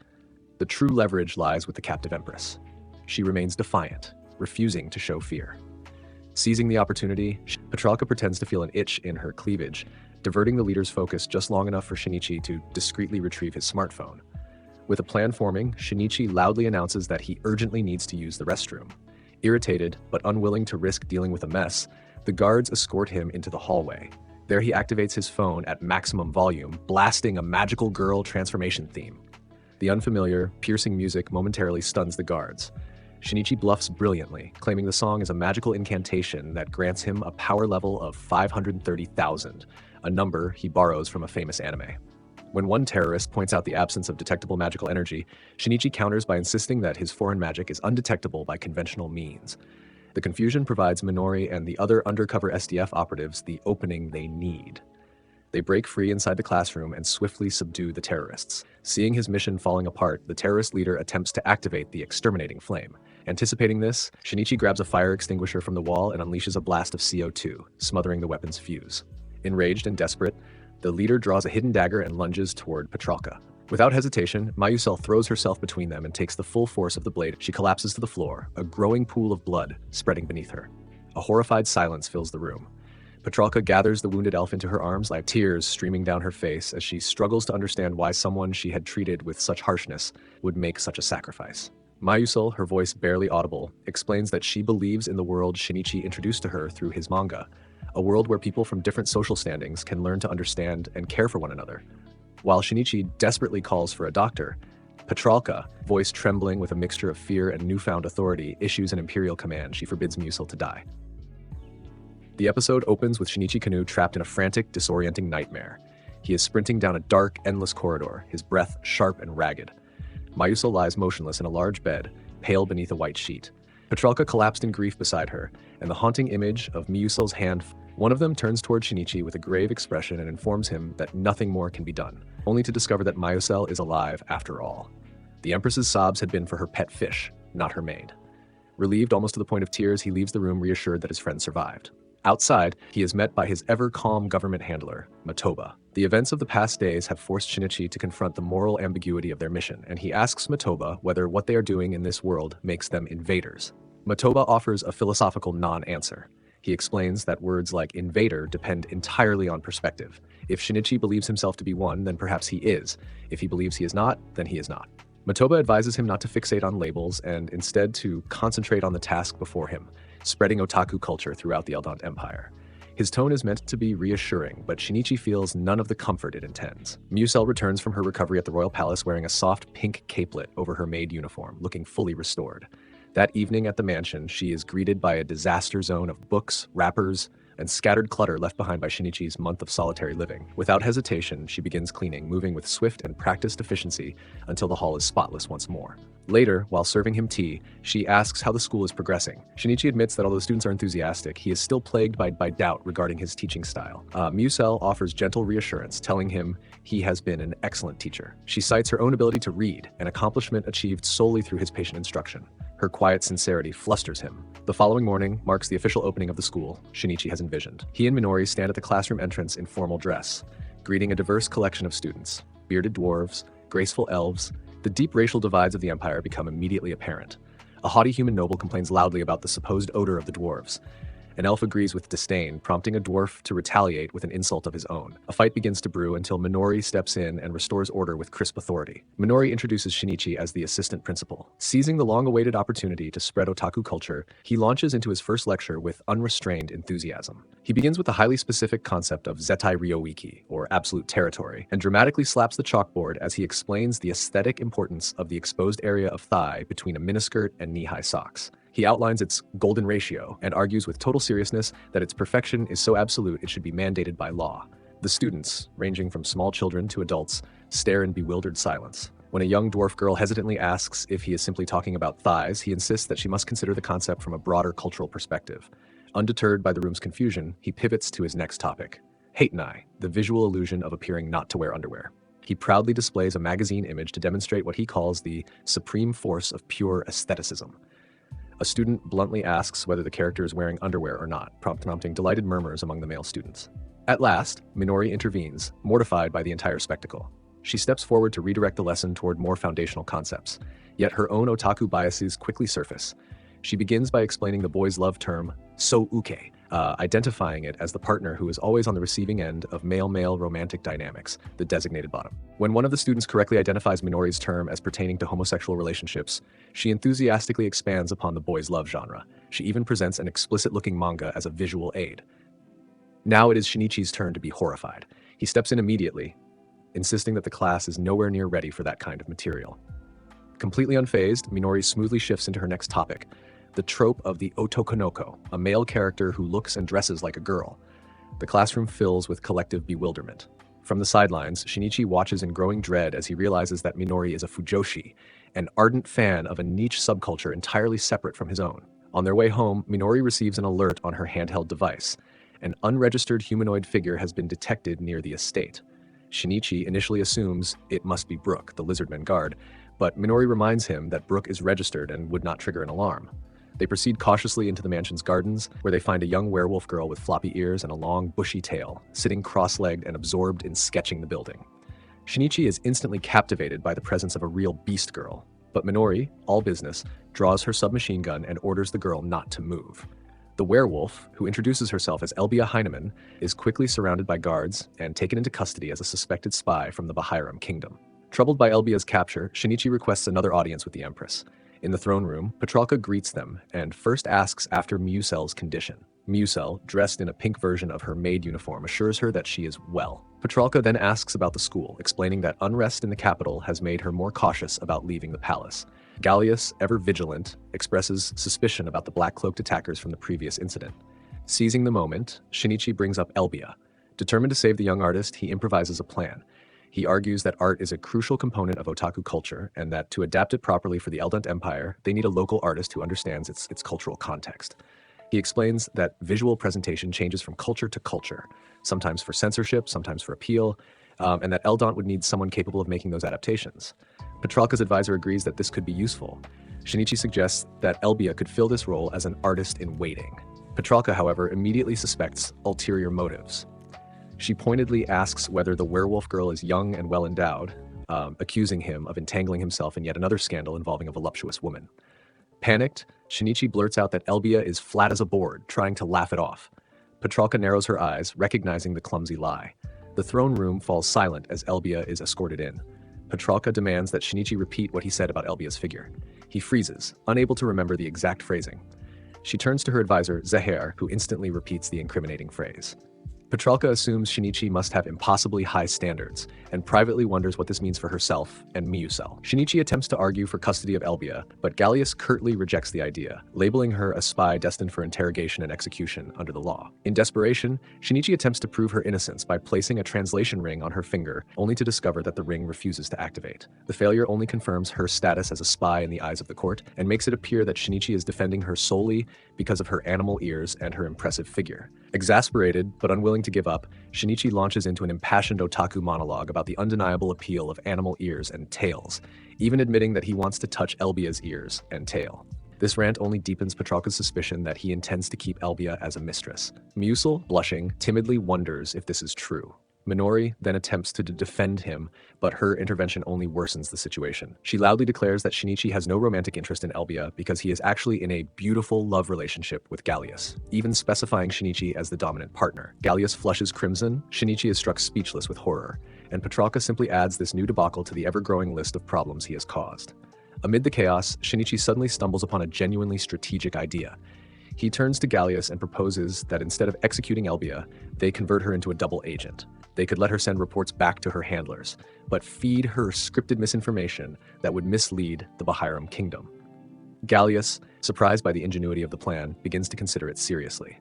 The true leverage lies with the captive empress. She remains defiant, refusing to show fear. Seizing the opportunity, Petralka pretends to feel an itch in her cleavage, diverting the leader's focus just long enough for Shinichi to discreetly retrieve his smartphone. With a plan forming, Shinichi loudly announces that he urgently needs to use the restroom. Irritated, but unwilling to risk dealing with a mess, the guards escort him into the hallway. There he activates his phone at maximum volume, blasting a magical girl transformation theme. The unfamiliar, piercing music momentarily stuns the guards. Shinichi bluffs brilliantly, claiming the song is a magical incantation that grants him a power level of 530,000, a number he borrows from a famous anime. When one terrorist points out the absence of detectable magical energy, Shinichi counters by insisting that his foreign magic is undetectable by conventional means. The confusion provides Minori and the other undercover SDF operatives the opening they need. They break free inside the classroom and swiftly subdue the terrorists. Seeing his mission falling apart, the terrorist leader attempts to activate the exterminating flame. Anticipating this, Shinichi grabs a fire extinguisher from the wall and unleashes a blast of CO2, smothering the weapon's fuse. Enraged and desperate, the leader draws a hidden dagger and lunges toward Petralka. Without hesitation, Mayusel throws herself between them and takes the full force of the blade. She collapses to the floor, a growing pool of blood spreading beneath her. A horrified silence fills the room. Petralka gathers the wounded elf into her arms, like tears streaming down her face as she struggles to understand why someone she had treated with such harshness would make such a sacrifice. Mayusel, her voice barely audible, explains that she believes in the world Shinichi introduced to her through his manga, a world where people from different social standings can learn to understand and care for one another. While Shinichi desperately calls for a doctor, Petralka, voice trembling with a mixture of fear and newfound authority, issues an imperial command. She forbids Mayusel to die. The episode opens with Shinichi Kanu trapped in a frantic, disorienting nightmare. He is sprinting down a dark, endless corridor, his breath sharp and ragged. Mayusel lies motionless in a large bed, pale beneath a white sheet. Petralka collapsed in grief beside her, and the haunting image of Mayusel's hand. One of them turns toward Shinichi with a grave expression and informs him that nothing more can be done, only to discover that Mayusel is alive after all. The Empress's sobs had been for her pet fish, not her maid. Relieved almost to the point of tears, he leaves the room reassured that his friend survived. Outside, he is met by his ever-calm government handler, Matoba. The events of the past days have forced Shinichi to confront the moral ambiguity of their mission, and he asks Matoba whether what they are doing in this world makes them invaders. Matoba offers a philosophical non-answer. He explains that words like invader depend entirely on perspective. If Shinichi believes himself to be one, then perhaps he is. If he believes he is not, then he is not. Matoba advises him not to fixate on labels and instead to concentrate on the task before him, spreading otaku culture throughout the Eldant Empire. His tone is meant to be reassuring, but Shinichi feels none of the comfort it intends. Mayusel returns from her recovery at the royal palace wearing a soft pink capelet over her maid uniform, looking fully restored. That evening at the mansion, she is greeted by a disaster zone of books, wrappers, and scattered clutter left behind by Shinichi's month of solitary living. Without hesitation, she begins cleaning, moving with swift and practiced efficiency until the hall is spotless once more. Later, while serving him tea, she asks how the school is progressing. Shinichi admits that although students are enthusiastic, he is still plagued by doubt regarding his teaching style. Mayusel offers gentle reassurance, telling him he has been an excellent teacher. She cites her own ability to read, an accomplishment achieved solely through his patient instruction. Her quiet sincerity flusters him. The following morning marks the official opening of the school Shinichi has envisioned. He and Minori stand at the classroom entrance in formal dress, greeting a diverse collection of students. Bearded dwarves, graceful elves, the deep racial divides of the empire become immediately apparent. A haughty human noble complains loudly about the supposed odor of the dwarves. An elf agrees with disdain, prompting a dwarf to retaliate with an insult of his own. A fight begins to brew until Minori steps in and restores order with crisp authority. Minori introduces Shinichi as the assistant principal. Seizing the long-awaited opportunity to spread otaku culture, he launches into his first lecture with unrestrained enthusiasm. He begins with the highly specific concept of Zettai Ryōiki, or absolute territory, and dramatically slaps the chalkboard as he explains the aesthetic importance of the exposed area of thigh between a miniskirt and knee-high socks. He outlines its golden ratio and argues with total seriousness that its perfection is so absolute it should be mandated by law. The students, ranging from small children to adults, stare in bewildered silence. When a young dwarf girl hesitantly asks if he is simply talking about thighs, he insists that she must consider the concept from a broader cultural perspective. Undeterred by the room's confusion, he pivots to his next topic, Hatenai, the visual illusion of appearing not to wear underwear. He proudly displays a magazine image to demonstrate what he calls the supreme force of pure aestheticism. A student bluntly asks whether the character is wearing underwear or not, prompting delighted murmurs among the male students. At last, Minori intervenes, mortified by the entire spectacle. She steps forward to redirect the lesson toward more foundational concepts, yet her own otaku biases quickly surface. She begins by explaining the boys' love term, so-uke, identifying it as the partner who is always on the receiving end of male-male romantic dynamics, the designated bottom. When one of the students correctly identifies Minori's term as pertaining to homosexual relationships, she enthusiastically expands upon the boys' love genre. She even presents an explicit-looking manga as a visual aid. Now it is Shinichi's turn to be horrified. He steps in immediately, insisting that the class is nowhere near ready for that kind of material. Completely unfazed, Minori smoothly shifts into her next topic, the trope of the otokonoko, a male character who looks and dresses like a girl. The classroom fills with collective bewilderment. From the sidelines, Shinichi watches in growing dread as he realizes that Minori is a fujoshi, an ardent fan of a niche subculture entirely separate from his own. On their way home, Minori receives an alert on her handheld device. An unregistered humanoid figure has been detected near the estate. Shinichi initially assumes it must be Brooke, the lizardman guard, but Minori reminds him that Brooke is registered and would not trigger an alarm. They proceed cautiously into the mansion's gardens, where they find a young werewolf girl with floppy ears and a long, bushy tail, sitting cross-legged and absorbed in sketching the building. Shinichi is instantly captivated by the presence of a real beast girl, but Minori, all business, draws her submachine gun and orders the girl not to move. The werewolf, who introduces herself as Elbia Heinemann, is quickly surrounded by guards and taken into custody as a suspected spy from the Bahairam kingdom. Troubled by Elbia's capture, Shinichi requests another audience with the Empress. In the throne room, Petralka greets them and first asks after Musel's condition. Musel, dressed in a pink version of her maid uniform, assures her that she is well. Petralka then asks about the school, explaining that unrest in the capital has made her more cautious about leaving the palace. Gallius, ever vigilant, expresses suspicion about the black-cloaked attackers from the previous incident. Seizing the moment, Shinichi brings up Elbia. Determined to save the young artist, he improvises a plan. He argues that art is a crucial component of otaku culture, and that to adapt it properly for the Eldant Empire, they need a local artist who understands its cultural context. He explains that visual presentation changes from culture to culture, sometimes for censorship, sometimes for appeal, and that Eldant would need someone capable of making those adaptations. Petralka's advisor agrees that this could be useful. Shinichi suggests that Elbia could fill this role as an artist in waiting. Petralka, however, immediately suspects ulterior motives. She pointedly asks whether the werewolf girl is young and well-endowed, accusing him of entangling himself in yet another scandal involving a voluptuous woman. Panicked, Shinichi blurts out that Elbia is flat as a board, trying to laugh it off. Petralka narrows her eyes, recognizing the clumsy lie. The throne room falls silent as Elbia is escorted in. Petralka demands that Shinichi repeat what he said about Elbia's figure. He freezes, unable to remember the exact phrasing. She turns to her advisor, Zeher, who instantly repeats the incriminating phrase. Petralka assumes Shinichi must have impossibly high standards, and privately wonders what this means for herself and Musel. Shinichi attempts to argue for custody of Elbia, but Gallius curtly rejects the idea, labeling her a spy destined for interrogation and execution under the law. In desperation, Shinichi attempts to prove her innocence by placing a translation ring on her finger, only to discover that the ring refuses to activate. The failure only confirms her status as a spy in the eyes of the court, and makes it appear that Shinichi is defending her solely because of her animal ears and her impressive figure. Exasperated, but unwilling to give up, Shinichi launches into an impassioned otaku monologue about the undeniable appeal of animal ears and tails, even admitting that he wants to touch Elbia's ears and tail. This rant only deepens Petralka's suspicion that he intends to keep Elbia as a mistress. Musel, blushing, timidly wonders if this is true. Minori then attempts to defend him, but her intervention only worsens the situation. She loudly declares that Shinichi has no romantic interest in Elbia because he is actually in a beautiful love relationship with Gallius, even specifying Shinichi as the dominant partner. Gallius flushes crimson, Shinichi is struck speechless with horror, and Petralka simply adds this new debacle to the ever-growing list of problems he has caused. Amid the chaos, Shinichi suddenly stumbles upon a genuinely strategic idea. He turns to Gallius and proposes that instead of executing Elbia, they convert her into a double agent. They could let her send reports back to her handlers, but feed her scripted misinformation that would mislead the Bahairam kingdom. Gallius, surprised by the ingenuity of the plan, begins to consider it seriously.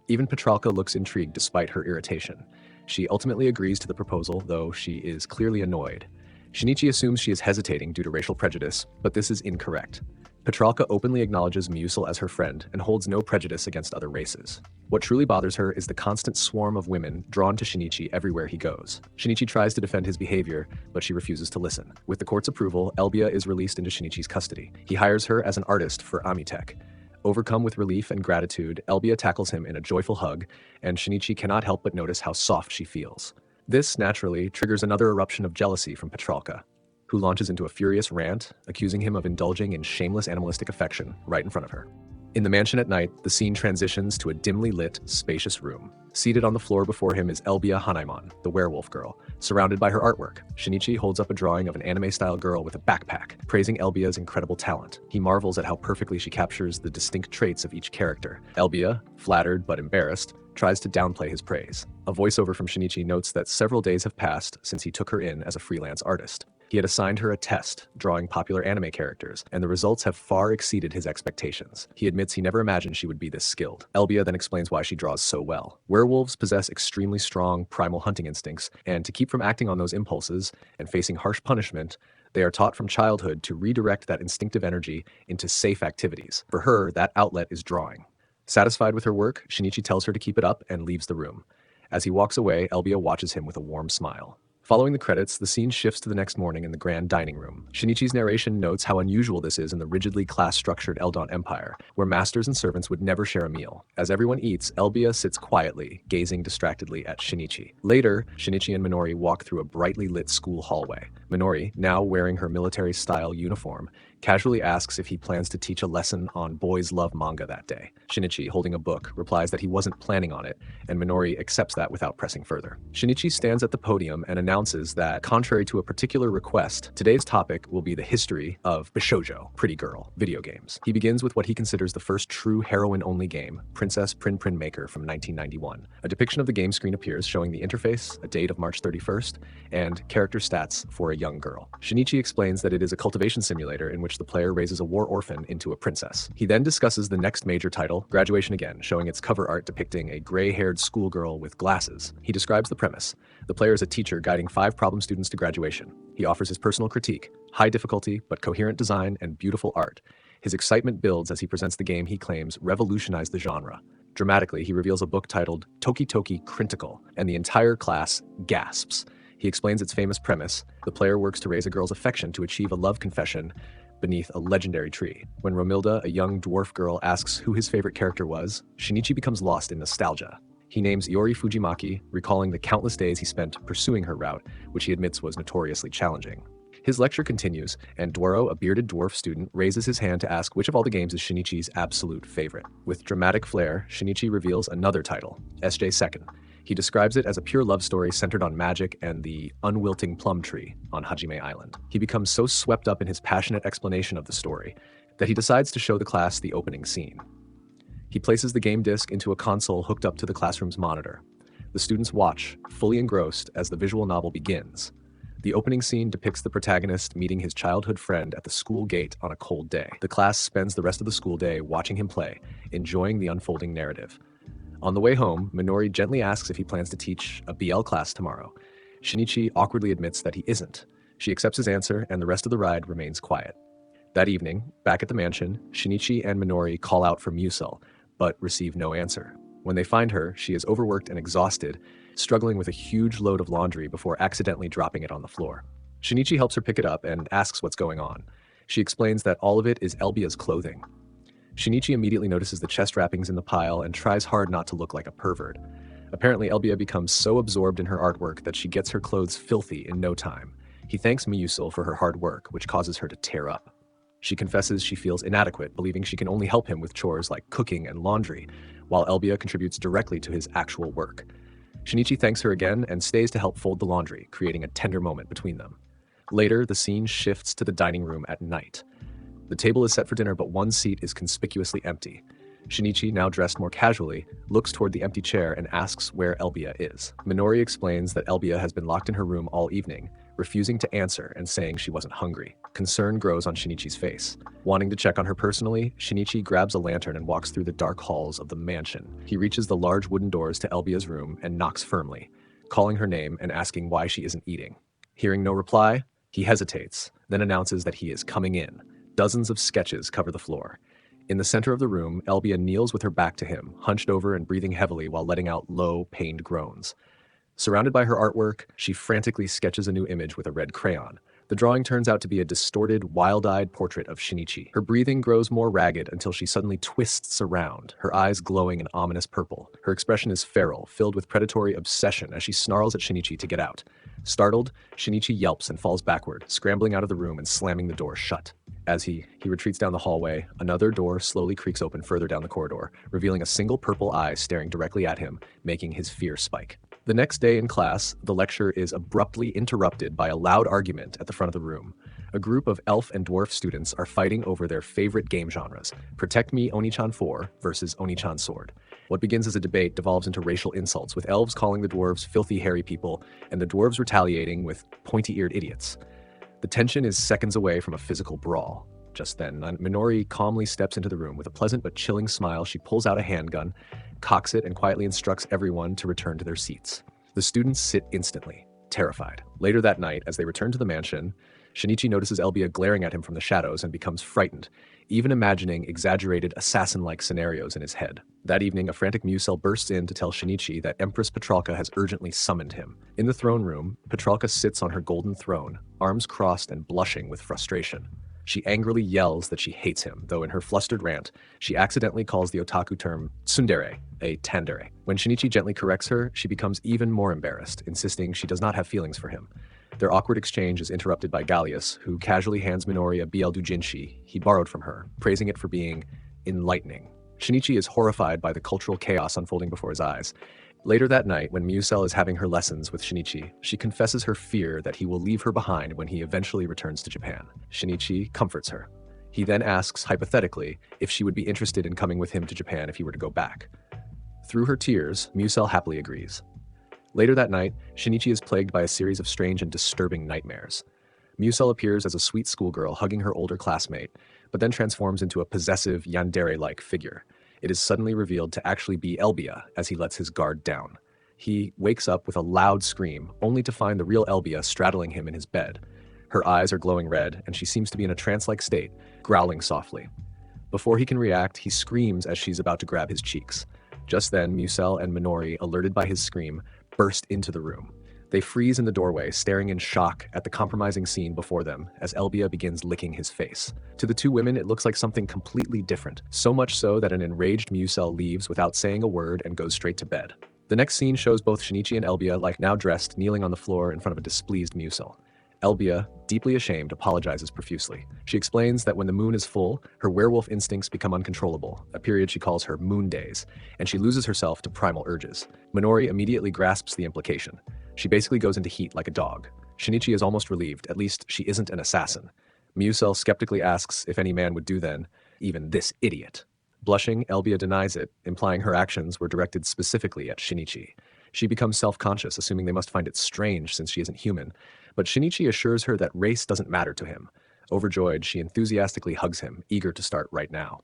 Even Petralka looks intrigued despite her irritation. She ultimately agrees to the proposal, though she is clearly annoyed. Shinichi assumes she is hesitating due to racial prejudice, but this is incorrect. Petralka openly acknowledges Musel as her friend and holds no prejudice against other races. What truly bothers her is the constant swarm of women drawn to Shinichi everywhere he goes. Shinichi tries to defend his behavior, but she refuses to listen. With the court's approval, Elbia is released into Shinichi's custody. He hires her as an artist for Amitek. Overcome with relief and gratitude, Elbia tackles him in a joyful hug, and Shinichi cannot help but notice how soft she feels. This, naturally, triggers another eruption of jealousy from Petralka, who launches into a furious rant, accusing him of indulging in shameless animalistic affection right in front of her. In the mansion at night, the scene transitions to a dimly lit, spacious room. Seated on the floor before him is Elbia Hanaiman, the werewolf girl, surrounded by her artwork. Shinichi holds up a drawing of an anime-style girl with a backpack, praising Elbia's incredible talent. He marvels at how perfectly she captures the distinct traits of each character. Elbia, flattered but embarrassed, tries to downplay his praise. A voiceover from Shinichi notes that several days have passed since he took her in as a freelance artist. He had assigned her a test, drawing popular anime characters, and the results have far exceeded his expectations. He admits he never imagined she would be this skilled. Elbia then explains why she draws so well. Werewolves possess extremely strong primal hunting instincts, and to keep from acting on those impulses and facing harsh punishment, they are taught from childhood to redirect that instinctive energy into safe activities. For her, that outlet is drawing. Satisfied with her work, Shinichi tells her to keep it up and leaves the room. As he walks away, Elbia watches him with a warm smile. Following the credits, the scene shifts to the next morning in the grand dining room. Shinichi's narration notes how unusual this is in the rigidly class-structured Eldon Empire, where masters and servants would never share a meal. As everyone eats, Elbia sits quietly, gazing distractedly at Shinichi. Later, Shinichi and Minori walk through a brightly lit school hallway. Minori, now wearing her military-style uniform, casually asks if he plans to teach a lesson on boys love manga that day. Shinichi, holding a book, replies that he wasn't planning on it, and Minori accepts that without pressing further. Shinichi stands at the podium and announces that, contrary to a particular request, today's topic will be the history of Bishoujo, Pretty Girl, video games. He begins with what he considers the first true heroine-only game, Princess Prin Prin Maker from 1991. A depiction of the game screen appears showing the interface, a date of March 31st, and character stats for a young girl. Shinichi explains that it is a cultivation simulator in which the player raises a war orphan into a princess. He then discusses the next major title, Graduation Again, showing its cover art depicting a gray-haired schoolgirl with glasses. He describes the premise. The player is a teacher guiding 5 problem students to graduation. He offers his personal critique, high difficulty but coherent design and beautiful art. His excitement builds as he presents the game he claims revolutionized the genre. Dramatically, he reveals a book titled Toki Toki Critical, and the entire class gasps. He explains its famous premise. The player works to raise a girl's affection to achieve a love confession beneath a legendary tree. When Romilda, a young dwarf girl, asks who his favorite character was, Shinichi becomes lost in nostalgia. He names Iori Fujimaki, recalling the countless days he spent pursuing her route, which he admits was notoriously challenging. His lecture continues, and Dworo, a bearded dwarf student, raises his hand to ask which of all the games is Shinichi's absolute favorite. With dramatic flair, Shinichi reveals another title, SJ Second. He describes it as a pure love story centered on magic and the unwilting plum tree on Hajime Island. He becomes so swept up in his passionate explanation of the story that he decides to show the class the opening scene. He places the game disc into a console hooked up to the classroom's monitor. The students watch, fully engrossed, as the visual novel begins. The opening scene depicts the protagonist meeting his childhood friend at the school gate on a cold day. The class spends the rest of the school day watching him play, enjoying the unfolding narrative. On the way home, Minori gently asks if he plans to teach a BL class tomorrow. Shinichi awkwardly admits that he isn't. She accepts his answer, and the rest of the ride remains quiet. That evening, back at the mansion, Shinichi and Minori call out for Musel, but receive no answer. When they find her, she is overworked and exhausted, struggling with a huge load of laundry before accidentally dropping it on the floor. Shinichi helps her pick it up and asks what's going on. She explains that all of it is Elbia's clothing. Shinichi immediately notices the chest wrappings in the pile and tries hard not to look like a pervert. Apparently, Elbia becomes so absorbed in her artwork that she gets her clothes filthy in no time. He thanks Miyusul for her hard work, which causes her to tear up. She confesses she feels inadequate, believing she can only help him with chores like cooking and laundry, while Elbia contributes directly to his actual work. Shinichi thanks her again and stays to help fold the laundry, creating a tender moment between them. Later, the scene shifts to the dining room at night. The table is set for dinner, but one seat is conspicuously empty. Shinichi, now dressed more casually, looks toward the empty chair and asks where Elbia is. Minori explains that Elbia has been locked in her room all evening, refusing to answer and saying she wasn't hungry. Concern grows on Shinichi's face. Wanting to check on her personally, Shinichi grabs a lantern and walks through the dark halls of the mansion. He reaches the large wooden doors to Elbia's room and knocks firmly, calling her name and asking why she isn't eating. Hearing no reply, he hesitates, then announces that he is coming in. Dozens of sketches cover the floor. In the center of the room, Elbia kneels with her back to him, hunched over and breathing heavily while letting out low, pained groans. Surrounded by her artwork, she frantically sketches a new image with a red crayon. The drawing turns out to be a distorted, wild-eyed portrait of Shinichi. Her breathing grows more ragged until she suddenly twists around, her eyes glowing an ominous purple. Her expression is feral, filled with predatory obsession as she snarls at Shinichi to get out. Startled, Shinichi yelps and falls backward, scrambling out of the room and slamming the door shut. As he retreats down the hallway, another door slowly creaks open further down the corridor, revealing a single purple eye staring directly at him, making his fear spike. The next day in class, the lecture is abruptly interrupted by a loud argument at the front of the room. A group of elf and dwarf students are fighting over their favorite game genres, Protect Me Oni-chan 4 versus Oni-chan Sword. What begins as a debate devolves into racial insults, with elves calling the dwarves filthy, hairy people, and the dwarves retaliating with pointy-eared idiots. The tension is seconds away from a physical brawl. Just then, Minori calmly steps into the room. With a pleasant but chilling smile, she pulls out a handgun, cocks it, and quietly instructs everyone to return to their seats. The students sit instantly, terrified. Later that night, as they return to the mansion, Shinichi notices Elbia glaring at him from the shadows and becomes frightened, even imagining exaggerated assassin-like scenarios in his head. That evening, a frantic Musel bursts in to tell Shinichi that Empress Petralka has urgently summoned him. In the throne room, Petralka sits on her golden throne, arms crossed and blushing with frustration. She angrily yells that she hates him, though in her flustered rant, she accidentally calls the otaku term tsundere, a tandere. When Shinichi gently corrects her, she becomes even more embarrassed, insisting she does not have feelings for him. Their awkward exchange is interrupted by Gallius, who casually hands Minori a BL doujinshi he borrowed from her, praising it for being enlightening. Shinichi is horrified by the cultural chaos unfolding before his eyes. Later that night, when Musel is having her lessons with Shinichi, she confesses her fear that he will leave her behind when he eventually returns to Japan. Shinichi comforts her. He then asks, hypothetically, if she would be interested in coming with him to Japan if he were to go back. Through her tears, Musel happily agrees. Later that night, Shinichi is plagued by a series of strange and disturbing nightmares. Musel appears as a sweet schoolgirl hugging her older classmate, but then transforms into a possessive yandere-like figure. It is suddenly revealed to actually be Elbia as he lets his guard down. He wakes up with a loud scream, only to find the real Elbia straddling him in his bed. Her eyes are glowing red, and she seems to be in a trance-like state, growling softly. Before he can react, he screams as she's about to grab his cheeks. Just then, Musel and Minori, alerted by his scream, burst into the room. They freeze in the doorway, staring in shock at the compromising scene before them as Elbia begins licking his face. To the two women, it looks like something completely different, so much so that an enraged Musel leaves without saying a word and goes straight to bed. The next scene shows both Shinichi and Elbia, like now dressed, kneeling on the floor in front of a displeased Musel. Elbia, deeply ashamed, apologizes profusely. She explains that when the moon is full, her werewolf instincts become uncontrollable, a period she calls her moon days, and she loses herself to primal urges. Minori immediately grasps the implication. She basically goes into heat like a dog. Shinichi is almost relieved, at least she isn't an assassin. Musel skeptically asks if any man would do then, even this idiot. Blushing, Elbia denies it, implying her actions were directed specifically at Shinichi. She becomes self-conscious, assuming they must find it strange since she isn't human, but Shinichi assures her that race doesn't matter to him. Overjoyed, she enthusiastically hugs him, eager to start right now.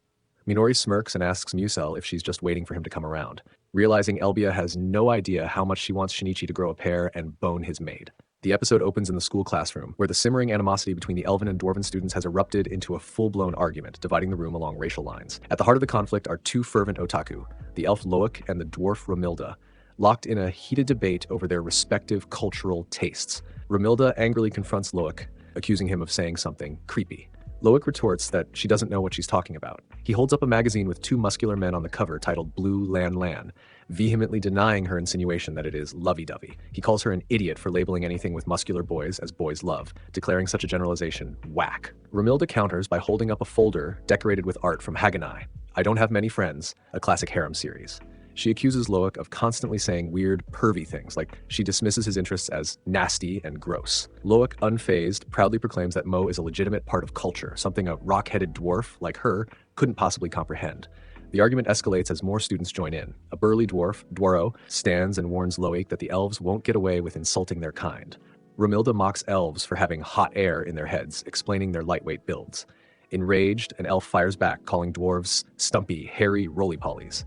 Minori smirks and asks Musel if she's just waiting for him to come around, realizing Elbia has no idea how much she wants Shinichi to grow a pair and bone his maid. The episode opens in the school classroom, where the simmering animosity between the elven and dwarven students has erupted into a full-blown argument, dividing the room along racial lines. At the heart of the conflict are two fervent otaku, the elf Loic and the dwarf Romilda, locked in a heated debate over their respective cultural tastes. Romilda angrily confronts Loic, accusing him of saying something creepy. Loic retorts that she doesn't know what she's talking about. He holds up a magazine with two muscular men on the cover titled Blue Lan Lan, vehemently denying her insinuation that it is lovey-dovey. He calls her an idiot for labeling anything with muscular boys as boys love, declaring such a generalization whack. Romilda counters by holding up a folder decorated with art from Haganai, I Don't Have Many Friends, a classic harem series. She accuses Loic of constantly saying weird, pervy things, like she dismisses his interests as nasty and gross. Loic, unfazed, proudly proclaims that Mo is a legitimate part of culture, something a rock-headed dwarf like her couldn't possibly comprehend. The argument escalates as more students join in. A burly dwarf, Dwaro, stands and warns Loic that the elves won't get away with insulting their kind. Romilda mocks elves for having hot air in their heads, explaining their lightweight builds. Enraged, an elf fires back, calling dwarves stumpy, hairy roly-polies.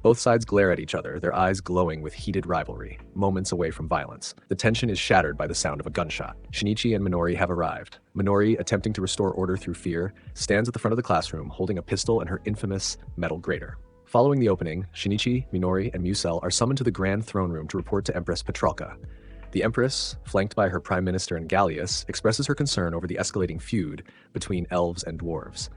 Both sides glare at each other, their eyes glowing with heated rivalry, moments away from violence. The tension is shattered by the sound of a gunshot. Shinichi and Minori have arrived. Minori, attempting to restore order through fear, stands at the front of the classroom, holding a pistol and her infamous metal grater. Following the opening, Shinichi, Minori, and Musel are summoned to the Grand Throne Room to report to Empress Petralka. The Empress, flanked by her Prime Minister and Gallius, expresses her concern over the escalating feud between elves and dwarves.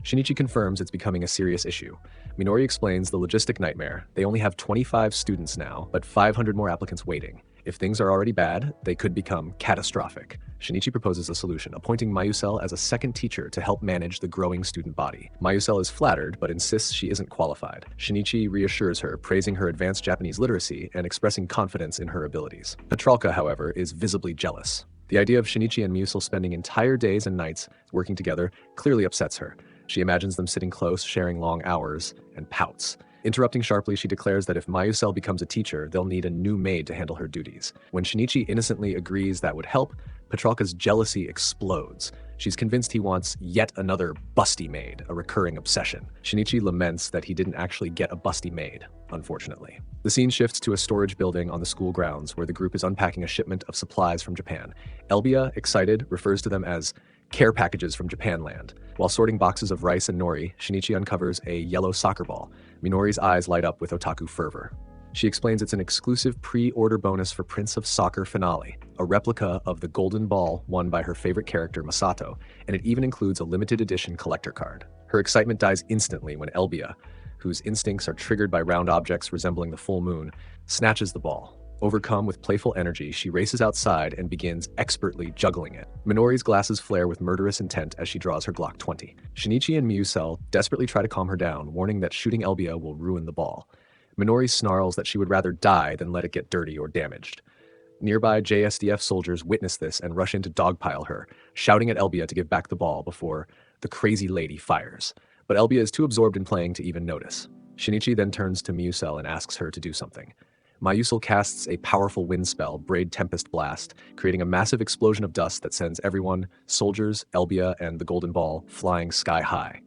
Shinichi confirms it's becoming a serious issue. Minori explains the logistic nightmare. They only have 25 students now, but 500 more applicants waiting. If things are already bad, they could become catastrophic. Shinichi proposes a solution, appointing Mayusel as a second teacher to help manage the growing student body. Mayusel is flattered, but insists she isn't qualified. Shinichi reassures her, praising her advanced Japanese literacy and expressing confidence in her abilities. Petralka, however, is visibly jealous. The idea of Shinichi and Musel spending entire days and nights working together clearly upsets her. She imagines them sitting close, sharing long hours, and pouts. Interrupting sharply, she declares that if Mayusel becomes a teacher, they'll need a new maid to handle her duties. When Shinichi innocently agrees that would help, Petralka's jealousy explodes. She's convinced he wants yet another busty maid, a recurring obsession. Shinichi laments that he didn't actually get a busty maid, unfortunately. The scene shifts to a storage building on the school grounds where the group is unpacking a shipment of supplies from Japan. Elbia, excited, refers to them as care packages from Japanland. While sorting boxes of rice and nori, Shinichi uncovers a yellow soccer ball. Minori's eyes light up with otaku fervor. She explains it's an exclusive pre-order bonus for Prince of Soccer Finale, a replica of the golden ball won by her favorite character Masato, and it even includes a limited edition collector card. Her excitement dies instantly when Elbia, whose instincts are triggered by round objects resembling the full moon, snatches the ball. Overcome with playful energy, she races outside and begins expertly juggling it. Minori's glasses flare with murderous intent as she draws her Glock 20. Shinichi and Mayusel desperately try to calm her down, warning that shooting Elbia will ruin the ball. Minori snarls that she would rather die than let it get dirty or damaged. Nearby JSDF soldiers witness this and rush in to dogpile her, shouting at Elbia to give back the ball before the crazy lady fires. But Elbia is too absorbed in playing to even notice. Shinichi then turns to Mayusel and asks her to do something. Mayusel casts a powerful wind spell, Braid Tempest Blast, creating a massive explosion of dust that sends everyone, soldiers, Elbia, and the golden ball, flying sky high.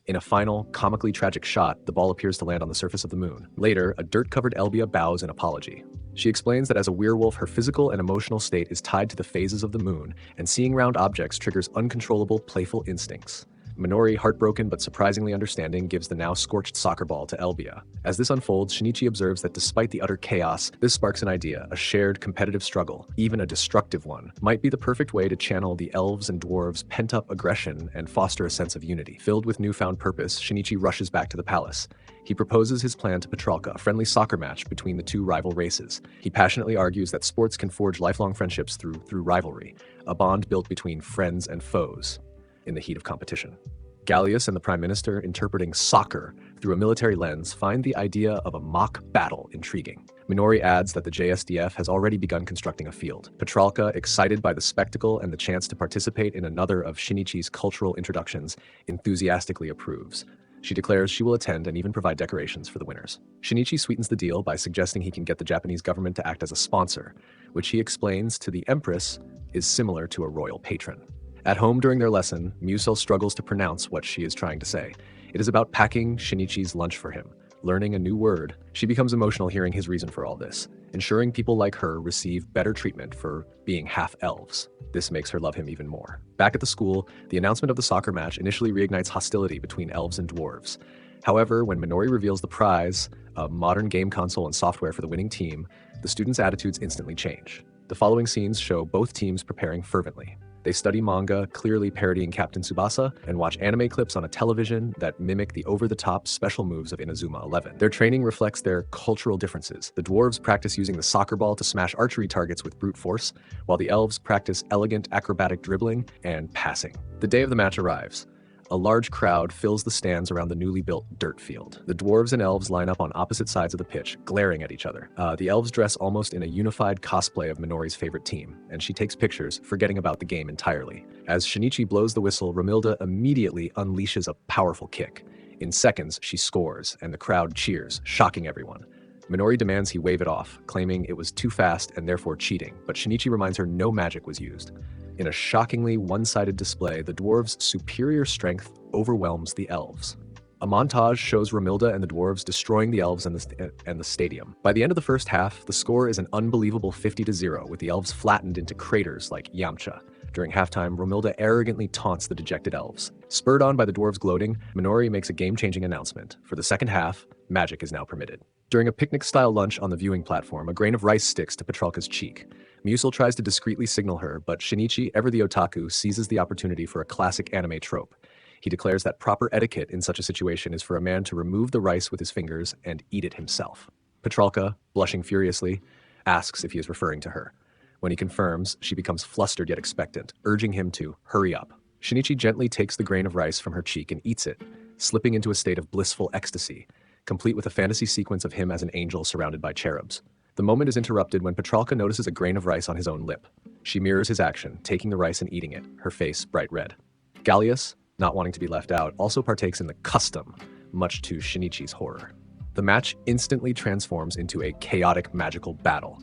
In a final, comically tragic shot, the ball appears to land on the surface of the moon. Later, a dirt-covered Elbia bows in apology. She explains that as a werewolf, her physical and emotional state is tied to the phases of the moon, and seeing round objects triggers uncontrollable, playful instincts. Minori, heartbroken but surprisingly understanding, gives the now scorched soccer ball to Elbia. As this unfolds, Shinichi observes that despite the utter chaos, this sparks an idea. A shared competitive struggle, even a destructive one, might be the perfect way to channel the elves' and dwarves' pent-up aggression and foster a sense of unity. Filled with newfound purpose, Shinichi rushes back to the palace. He proposes his plan to Petralka, a friendly soccer match between the two rival races. He passionately argues that sports can forge lifelong friendships through rivalry, a bond built between friends and foes in the heat of competition. Gallius and the Prime Minister, interpreting soccer through a military lens, find the idea of a mock battle intriguing. Minori adds that the JSDF has already begun constructing a field. Petralka, excited by the spectacle and the chance to participate in another of Shinichi's cultural introductions, enthusiastically approves. She declares she will attend and even provide decorations for the winners. Shinichi sweetens the deal by suggesting he can get the Japanese government to act as a sponsor, which he explains to the Empress is similar to a royal patron. At home during their lesson, Mayusel struggles to pronounce what she is trying to say. It is about packing Shinichi's lunch for him, learning a new word. She becomes emotional hearing his reason for all this, ensuring people like her receive better treatment for being half-elves. This makes her love him even more. Back at the school, the announcement of the soccer match initially reignites hostility between elves and dwarves. However, when Minori reveals the prize, a modern game console and software for the winning team, the students' attitudes instantly change. The following scenes show both teams preparing fervently. They study manga, clearly parodying Captain Tsubasa, and watch anime clips on a television that mimic the over-the-top special moves of Inazuma 11. Their training reflects their cultural differences. The dwarves practice using the soccer ball to smash archery targets with brute force, while the elves practice elegant acrobatic dribbling and passing. The day of the match arrives. A large crowd fills the stands around the newly built dirt field. The dwarves and elves line up on opposite sides of the pitch, glaring at each other. The elves dress almost in a unified cosplay of Minori's favorite team, and she takes pictures, forgetting about the game entirely. As Shinichi blows the whistle, Romilda immediately unleashes a powerful kick. In seconds, she scores, and the crowd cheers, shocking everyone. Minori demands he wave it off, claiming it was too fast and therefore cheating, but Shinichi reminds her no magic was used. In a shockingly one-sided display, the dwarves' superior strength overwhelms the elves. A montage shows Romilda and the dwarves destroying the elves and the stadium. By the end of the first half, the score is an unbelievable 50-0, with the elves flattened into craters like Yamcha. During halftime, Romilda arrogantly taunts the dejected elves. Spurred on by the dwarves gloating, Minori makes a game-changing announcement. For the second half, magic is now permitted. During a picnic-style lunch on the viewing platform, a grain of rice sticks to Petralka's cheek. Mayusel tries to discreetly signal her, but Shinichi, ever the otaku, seizes the opportunity for a classic anime trope. He declares that proper etiquette in such a situation is for a man to remove the rice with his fingers and eat it himself. Petralka, blushing furiously, asks if he is referring to her. When he confirms, she becomes flustered yet expectant, urging him to hurry up. Shinichi gently takes the grain of rice from her cheek and eats it, slipping into a state of blissful ecstasy, complete with a fantasy sequence of him as an angel surrounded by cherubs. The moment is interrupted when Petralka notices a grain of rice on his own lip. She mirrors his action, taking the rice and eating it, her face bright red. Gallius, not wanting to be left out, also partakes in the custom, much to Shinichi's horror. The match instantly transforms into a chaotic magical battle.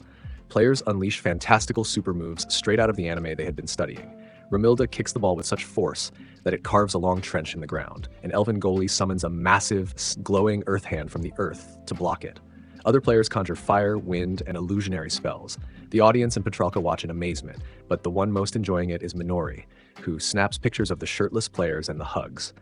Players unleash fantastical super moves straight out of the anime they had been studying. Romilda kicks the ball with such force that it carves a long trench in the ground. An elven goalie summons a massive, glowing earth hand from the earth to block it. Other players conjure fire, wind, and illusionary spells. The audience and Petralka watch in amazement, but the one most enjoying it is Minori, who snaps pictures of the shirtless players and the hugs.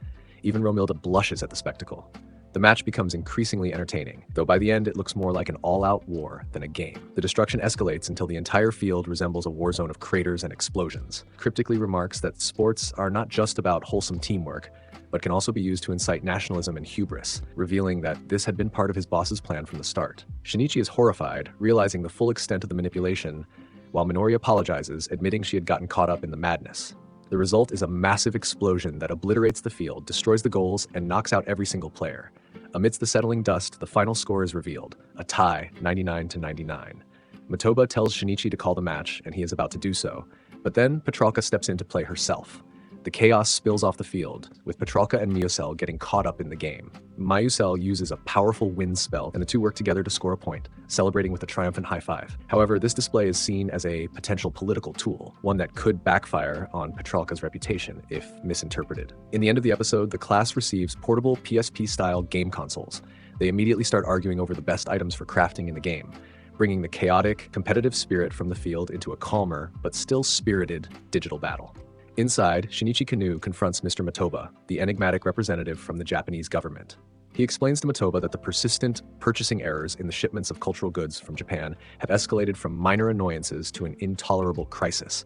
Even Romilda blushes at the spectacle. The match becomes increasingly entertaining, though by the end it looks more like an all-out war than a game. The destruction escalates until the entire field resembles a war zone of craters and explosions. Cryptically remarks that sports are not just about wholesome teamwork, but can also be used to incite nationalism and hubris, revealing that this had been part of his boss's plan from the start. Shinichi is horrified, realizing the full extent of the manipulation, while Minori apologizes, admitting she had gotten caught up in the madness. The result is a massive explosion that obliterates the field, destroys the goals, and knocks out every single player. Amidst the settling dust, the final score is revealed, a tie, 99-99. Matoba tells Shinichi to call the match, and he is about to do so, but then Petralka steps in to play herself. The chaos spills off the field, with Petralka and Miusel getting caught up in the game. Miusel uses a powerful wind spell, and the two work together to score a point, celebrating with a triumphant high five. However, this display is seen as a potential political tool, one that could backfire on Petralka's reputation if misinterpreted. In the end of the episode, the class receives portable PSP-style game consoles. They immediately start arguing over the best items for crafting in the game, bringing the chaotic, competitive spirit from the field into a calmer, but still spirited digital battle. Inside, Shinichi Kanu confronts Mr. Matoba, the enigmatic representative from the Japanese government. He explains to Matoba that the persistent purchasing errors in the shipments of cultural goods from Japan have escalated from minor annoyances to an intolerable crisis.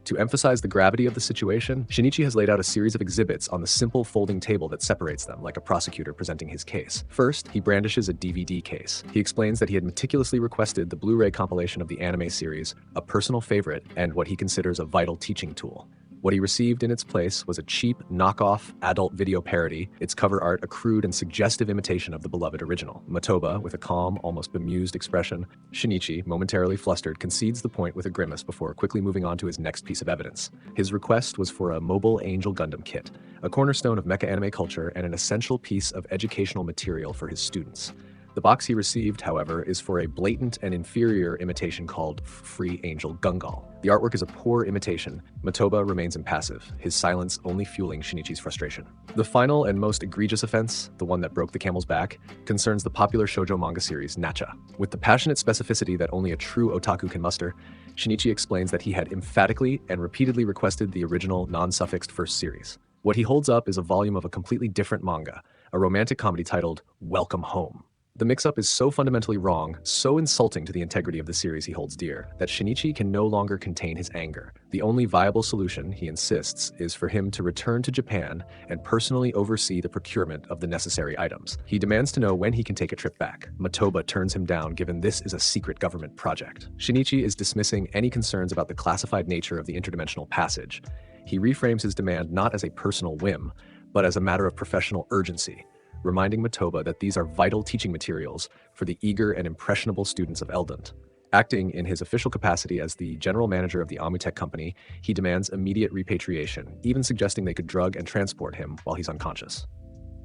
To emphasize the gravity of the situation, Shinichi has laid out a series of exhibits on the simple folding table that separates them, like a prosecutor presenting his case. First, he brandishes a DVD case. He explains that he had meticulously requested the Blu-ray compilation of the anime series, a personal favorite, and what he considers a vital teaching tool. What he received in its place was a cheap, knockoff, adult video parody, its cover art a crude and suggestive imitation of the beloved original. Matoba, with a calm, almost bemused expression. Shinichi, momentarily flustered, concedes the point with a grimace before quickly moving on to his next piece of evidence. His request was for a mobile Angel Gundam kit, a cornerstone of mecha anime culture and an essential piece of educational material for his students. The box he received, however, is for a blatant and inferior imitation called Free Angel Gungal. The artwork is a poor imitation. Matoba remains impassive, his silence only fueling Shinichi's frustration. The final and most egregious offense, the one that broke the camel's back, concerns the popular shoujo manga series Nacha. With the passionate specificity that only a true otaku can muster, Shinichi explains that he had emphatically and repeatedly requested the original non-suffixed first series. What he holds up is a volume of a completely different manga, a romantic comedy titled Welcome Home. The mix-up is so fundamentally wrong, so insulting to the integrity of the series he holds dear, that Shinichi can no longer contain his anger. The only viable solution, he insists, is for him to return to Japan and personally oversee the procurement of the necessary items. He demands to know when he can take a trip back. Matoba turns him down given this is a secret government project. Shinichi is dismissing any concerns about the classified nature of the interdimensional passage. He reframes his demand not as a personal whim, but as a matter of professional urgency, reminding Matoba that these are vital teaching materials for the eager and impressionable students of Eldent. Acting in his official capacity as the general manager of the Omnitech company, he demands immediate repatriation, even suggesting they could drug and transport him while he's unconscious.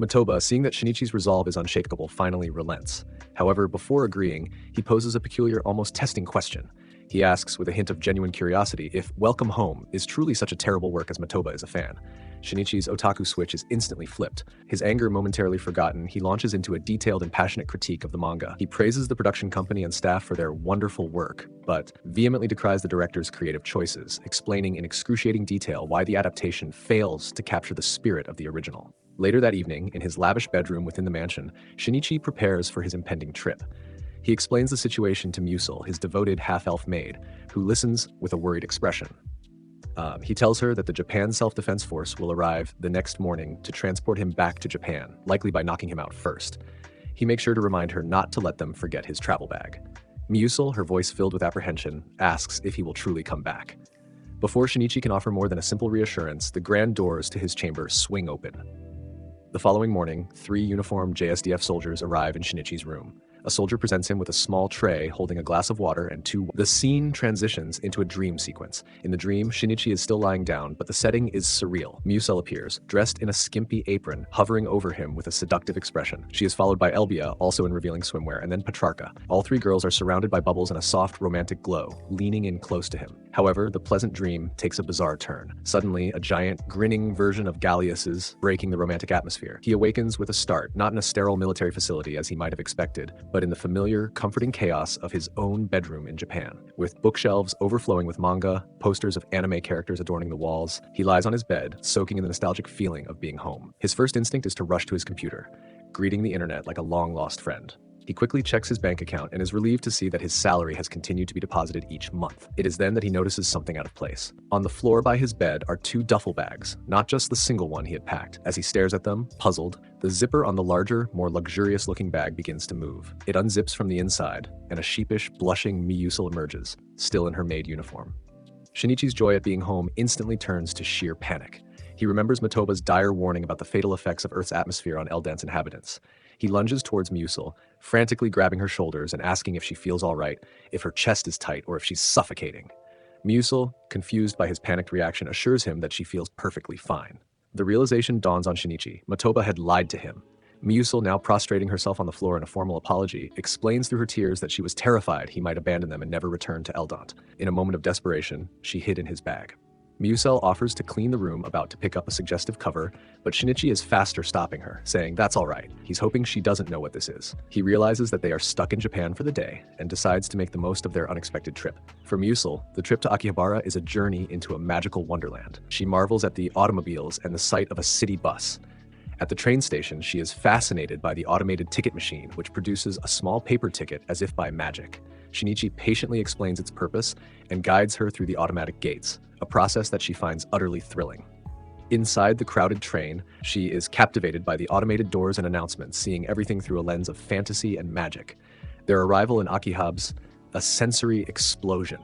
Matoba, seeing that Shinichi's resolve is unshakable, finally relents. However, before agreeing, he poses a peculiar, almost testing question. He asks, with a hint of genuine curiosity, if Welcome Home is truly such a terrible work as Matoba is a fan. Shinichi's otaku switch is instantly flipped. His anger momentarily forgotten, he launches into a detailed and passionate critique of the manga. He praises the production company and staff for their wonderful work, but vehemently decries the director's creative choices, explaining in excruciating detail why the adaptation fails to capture the spirit of the original. Later that evening, in his lavish bedroom within the mansion, Shinichi prepares for his impending trip. He explains the situation to Musil, his devoted half-elf maid, who listens with a worried expression. He tells her that the Japan Self-Defense Force will arrive the next morning to transport him back to Japan, likely by knocking him out first. He makes sure to remind her not to let them forget his travel bag. Musil, her voice filled with apprehension, asks if he will truly come back. Before Shinichi can offer more than a simple reassurance, the grand doors to his chamber swing open. The following morning, 3 uniformed JSDF soldiers arrive in Shinichi's room. A soldier presents him with a small tray holding a glass of water and two. The scene transitions into a dream sequence. In the dream, Shinichi is still lying down, but the setting is surreal. Musel appears, dressed in a skimpy apron, hovering over him with a seductive expression. She is followed by Elbia, also in revealing swimwear, and then Petrarca. All three girls are surrounded by bubbles and a soft, romantic glow, leaning in close to him. However, the pleasant dream takes a bizarre turn. Suddenly, a giant, grinning version of Gallius is breaking the romantic atmosphere. He awakens with a start, not in a sterile military facility as he might have expected, but in the familiar, comforting chaos of his own bedroom in Japan. With bookshelves overflowing with manga, posters of anime characters adorning the walls, he lies on his bed, soaking in the nostalgic feeling of being home. His first instinct is to rush to his computer, greeting the internet like a long-lost friend. He quickly checks his bank account and is relieved to see that his salary has continued to be deposited each month. It is then that he notices something out of place. On the floor by his bed are two duffel bags, not just the single one he had packed. As he stares at them, puzzled, the zipper on the larger, more luxurious-looking bag begins to move. It unzips from the inside, and a sheepish, blushing Miyusel emerges, still in her maid uniform. Shinichi's joy at being home instantly turns to sheer panic. He remembers Motoba's dire warning about the fatal effects of Earth's atmosphere on Eldan's inhabitants. He lunges towards Miyusel, frantically grabbing her shoulders and asking if she feels all right, if her chest is tight, or if she's suffocating. Miyusel, confused by his panicked reaction, assures him that she feels perfectly fine. The realization dawns on Shinichi. Motoba had lied to him. Miyusel, now prostrating herself on the floor in a formal apology, explains through her tears that she was terrified he might abandon them and never return to Eldant. In a moment of desperation, she hid in his bag. Miyusel offers to clean the room, about to pick up a suggestive cover, but Shinichi is faster, stopping her, saying that's all right. He's hoping she doesn't know what this is. He realizes that they are stuck in Japan for the day and decides to make the most of their unexpected trip. For Miyusel, the trip to Akihabara is a journey into a magical wonderland. She marvels at the automobiles and the sight of a city bus. At the train station, she is fascinated by the automated ticket machine, which produces a small paper ticket as if by magic. Shinichi patiently explains its purpose and guides her through the automatic gates, a process that she finds utterly thrilling. Inside the crowded train, she is captivated by the automated doors and announcements, seeing everything through a lens of fantasy and magic. Their arrival in Akihab's a sensory explosion.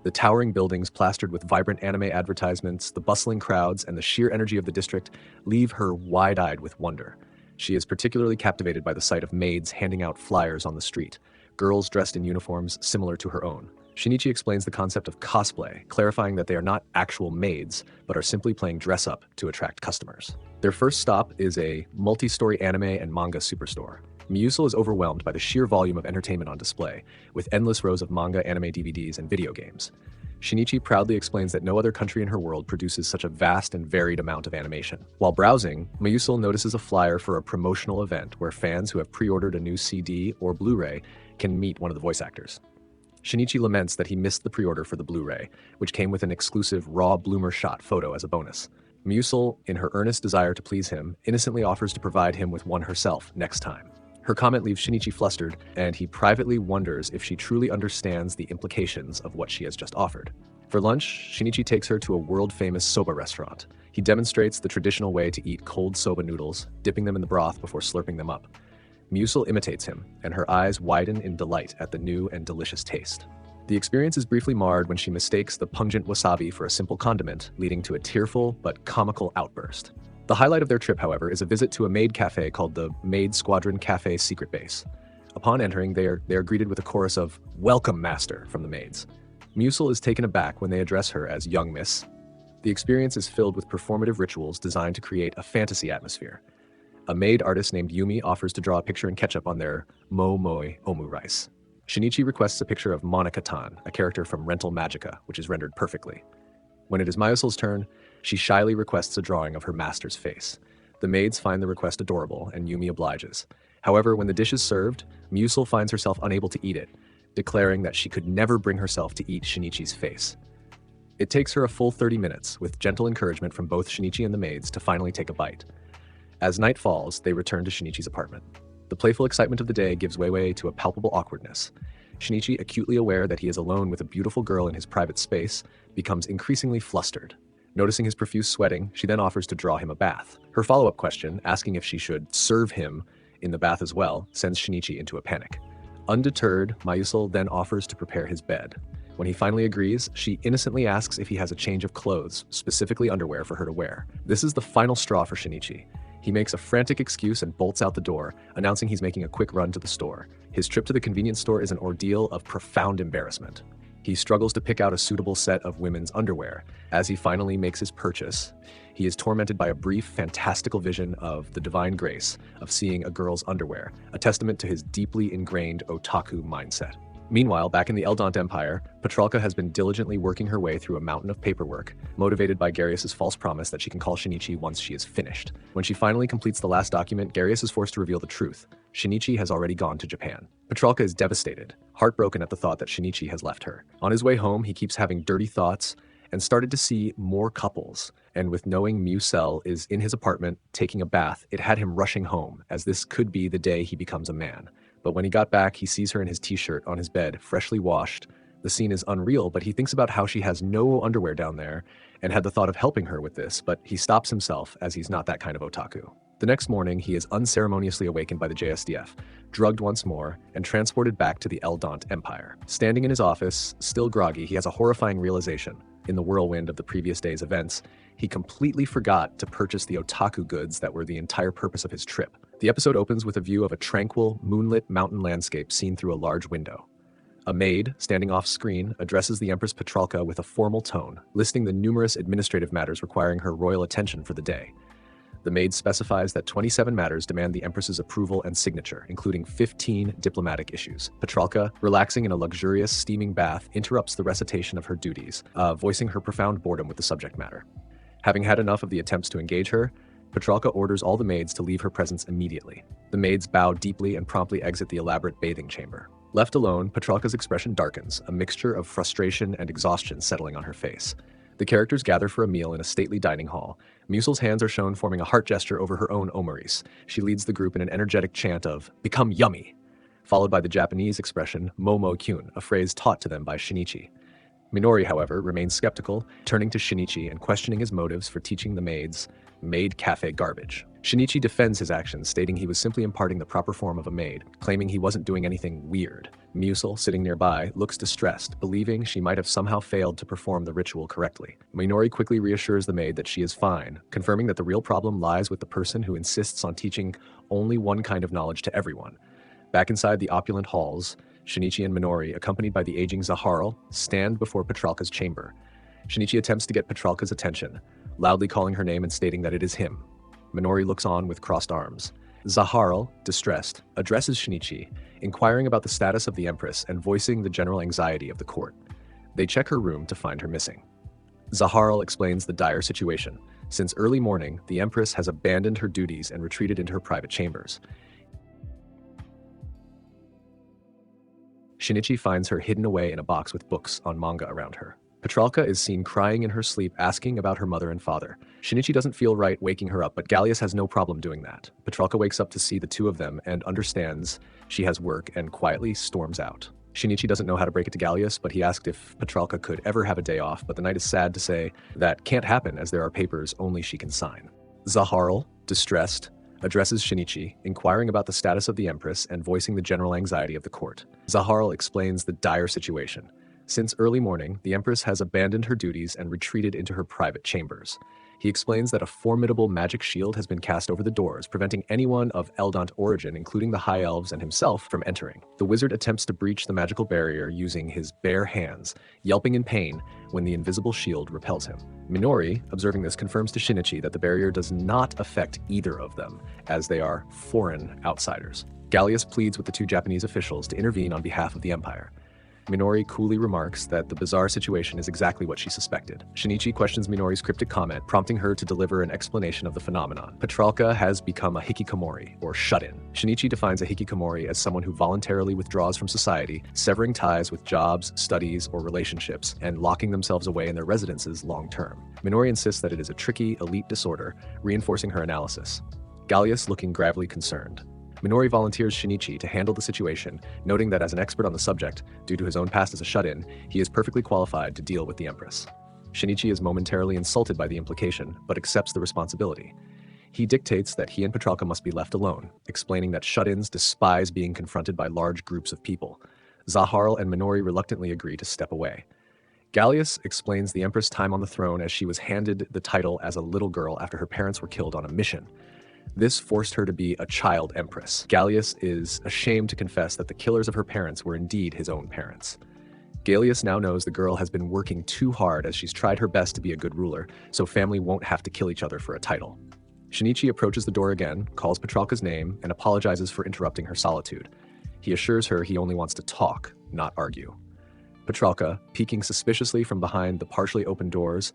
The towering buildings plastered with vibrant anime advertisements, the bustling crowds, and the sheer energy of the district leave her wide-eyed with wonder. She is particularly captivated by the sight of maids handing out flyers on the street, girls dressed in uniforms similar to her own. Shinichi explains the concept of cosplay, clarifying that they are not actual maids, but are simply playing dress-up to attract customers. Their first stop is a multi-story anime and manga superstore. Miyusel is overwhelmed by the sheer volume of entertainment on display, with endless rows of manga, anime DVDs, and video games. Shinichi proudly explains that no other country in her world produces such a vast and varied amount of animation. While browsing, Miyusel notices a flyer for a promotional event where fans who have pre-ordered a new CD or Blu-ray can meet one of the voice actors. Shinichi laments that he missed the pre-order for the Blu-ray, which came with an exclusive raw bloomer shot photo as a bonus. Miyusel, in her earnest desire to please him, innocently offers to provide him with one herself next time. Her comment leaves Shinichi flustered, and he privately wonders if she truly understands the implications of what she has just offered. For lunch, Shinichi takes her to a world-famous soba restaurant. He demonstrates the traditional way to eat cold soba noodles, dipping them in the broth before slurping them up. Miyusel imitates him, and her eyes widen in delight at the new and delicious taste. The experience is briefly marred when she mistakes the pungent wasabi for a simple condiment, leading to a tearful but comical outburst. The highlight of their trip, however, is a visit to a maid cafe called the Maid Squadron Cafe Secret Base. Upon entering, they are greeted with a chorus of "Welcome, Master" from the maids. Miyusel is taken aback when they address her as Young Miss. The experience is filled with performative rituals designed to create a fantasy atmosphere. A maid artist named Yumi offers to draw a picture in ketchup on their mo moi omu rice. Shinichi requests a picture of Monica-tan, a character from Rental Magica, which is rendered perfectly. When it is Miyusel's turn, she shyly requests a drawing of her master's face. The maids find the request adorable, and Yumi obliges. However, when the dish is served, Miyusel finds herself unable to eat it, declaring that she could never bring herself to eat Shinichi's face. It takes her a full 30 minutes, with gentle encouragement from both Shinichi and the maids, to finally take a bite. As night falls, they return to Shinichi's apartment. The playful excitement of the day gives way to a palpable awkwardness. Shinichi, acutely aware that he is alone with a beautiful girl in his private space, becomes increasingly flustered. Noticing his profuse sweating, she then offers to draw him a bath. Her follow-up question, asking if she should serve him in the bath as well, sends Shinichi into a panic. Undeterred, Miyusel then offers to prepare his bed. When he finally agrees, she innocently asks if he has a change of clothes, specifically underwear, for her to wear. This is the final straw for Shinichi. He makes a frantic excuse and bolts out the door, announcing he's making a quick run to the store. His trip to the convenience store is an ordeal of profound embarrassment. He struggles to pick out a suitable set of women's underwear. As he finally makes his purchase, he is tormented by a brief, fantastical vision of the divine grace of seeing a girl's underwear, a testament to his deeply ingrained otaku mindset. Meanwhile, back in the Eldont Empire, Petralka has been diligently working her way through a mountain of paperwork, motivated by Garius's false promise that she can call Shinichi once she is finished. When she finally completes the last document, Garius is forced to reveal the truth. Shinichi has already gone to Japan. Petralka is devastated, heartbroken at the thought that Shinichi has left her. On his way home, he keeps having dirty thoughts and started to see more couples. And with knowing Musel is in his apartment taking a bath, it had him rushing home, as this could be the day he becomes a man. But when he got back, he sees her in his t-shirt on his bed, freshly washed. The scene is unreal, but he thinks about how she has no underwear down there and had the thought of helping her with this, but he stops himself as he's not that kind of otaku. The next morning, he is unceremoniously awakened by the JSDF, drugged once more, and transported back to the Eldont Empire. Standing in his office, still groggy, he has a horrifying realization. In the whirlwind of the previous day's events, he completely forgot to purchase the otaku goods that were the entire purpose of his trip. The episode opens with a view of a tranquil, moonlit mountain landscape seen through a large window. A maid, standing off-screen, addresses the Empress Petralka with a formal tone, listing the numerous administrative matters requiring her royal attention for the day. The maid specifies that 27 matters demand the Empress's approval and signature, including 15 diplomatic issues. Petralka, relaxing in a luxurious, steaming bath, interrupts the recitation of her duties, voicing her profound boredom with the subject matter. Having had enough of the attempts to engage her, Petralka orders all the maids to leave her presence immediately. The maids bow deeply and promptly exit the elaborate bathing chamber. Left alone, Petralka's expression darkens, a mixture of frustration and exhaustion settling on her face. The characters gather for a meal in a stately dining hall. Musel's hands are shown forming a heart gesture over her own omaris. She leads the group in an energetic chant of, "Become yummy," followed by the Japanese expression, "Momo kyun," a phrase taught to them by Shinichi. Minori, however, remains skeptical, turning to Shinichi and questioning his motives for teaching the maids maid cafe garbage. Shinichi defends his actions, stating he was simply imparting the proper form of a maid, claiming he wasn't doing anything weird. Musel, sitting nearby, looks distressed, believing she might have somehow failed to perform the ritual correctly. Minori quickly reassures the maid that she is fine, confirming that the real problem lies with the person who insists on teaching only one kind of knowledge to everyone. Back inside the opulent halls, Shinichi and Minori, accompanied by the aging Zaharl, stand before Petralka's chamber. Shinichi attempts to get Petralka's attention, loudly calling her name and stating that it is him. Minori looks on with crossed arms. Zaharl, distressed, addresses Shinichi, inquiring about the status of the Empress and voicing the general anxiety of the court. They check her room to find her missing. Zaharl explains the dire situation. Since early morning, the Empress has abandoned her duties and retreated into her private chambers. Shinichi finds her hidden away in a box with books on manga around her. Petralka is seen crying in her sleep, asking about her mother and father. Shinichi doesn't feel right waking her up, but Gallius has no problem doing that. Petralka wakes up to see the two of them and understands she has work and quietly storms out. Shinichi doesn't know how to break it to Gallius, but he asked if Petralka could ever have a day off, but the knight is sad to say that can't happen as there are papers only she can sign. Zaharl, distressed, addresses Shinichi, inquiring about the status of the Empress and voicing the general anxiety of the court. Zaharl explains the dire situation. Since early morning, the Empress has abandoned her duties and retreated into her private chambers. He explains that a formidable magic shield has been cast over the doors, preventing anyone of Eldont origin, including the High Elves and himself, from entering. The wizard attempts to breach the magical barrier using his bare hands, yelping in pain when the invisible shield repels him. Minori, observing this, confirms to Shinichi that the barrier does not affect either of them, as they are foreign outsiders. Gallius pleads with the two Japanese officials to intervene on behalf of the Empire. Minori coolly remarks that the bizarre situation is exactly what she suspected. Shinichi questions Minori's cryptic comment, prompting her to deliver an explanation of the phenomenon. Petralka has become a hikikomori, or shut-in. Shinichi defines a hikikomori as someone who voluntarily withdraws from society, severing ties with jobs, studies, or relationships, and locking themselves away in their residences long-term. Minori insists that it is a tricky, elite disorder, reinforcing her analysis. Gallius looking gravely concerned. Minori volunteers Shinichi to handle the situation, noting that as an expert on the subject, due to his own past as a shut-in, he is perfectly qualified to deal with the Empress. Shinichi is momentarily insulted by the implication, but accepts the responsibility. He dictates that he and Petralka must be left alone, explaining that shut-ins despise being confronted by large groups of people. Zaharl and Minori reluctantly agree to step away. Gallius explains the Empress' time on the throne as she was handed the title as a little girl after her parents were killed on a mission. This forced her to be a child empress. Gallius is ashamed to confess that the killers of her parents were indeed his own parents. Gallius now knows the girl has been working too hard as she's tried her best to be a good ruler, so family won't have to kill each other for a title. Shinichi approaches the door again, calls Petralka's name, and apologizes for interrupting her solitude. He assures her he only wants to talk, not argue. Petralka, peeking suspiciously from behind the partially open doors,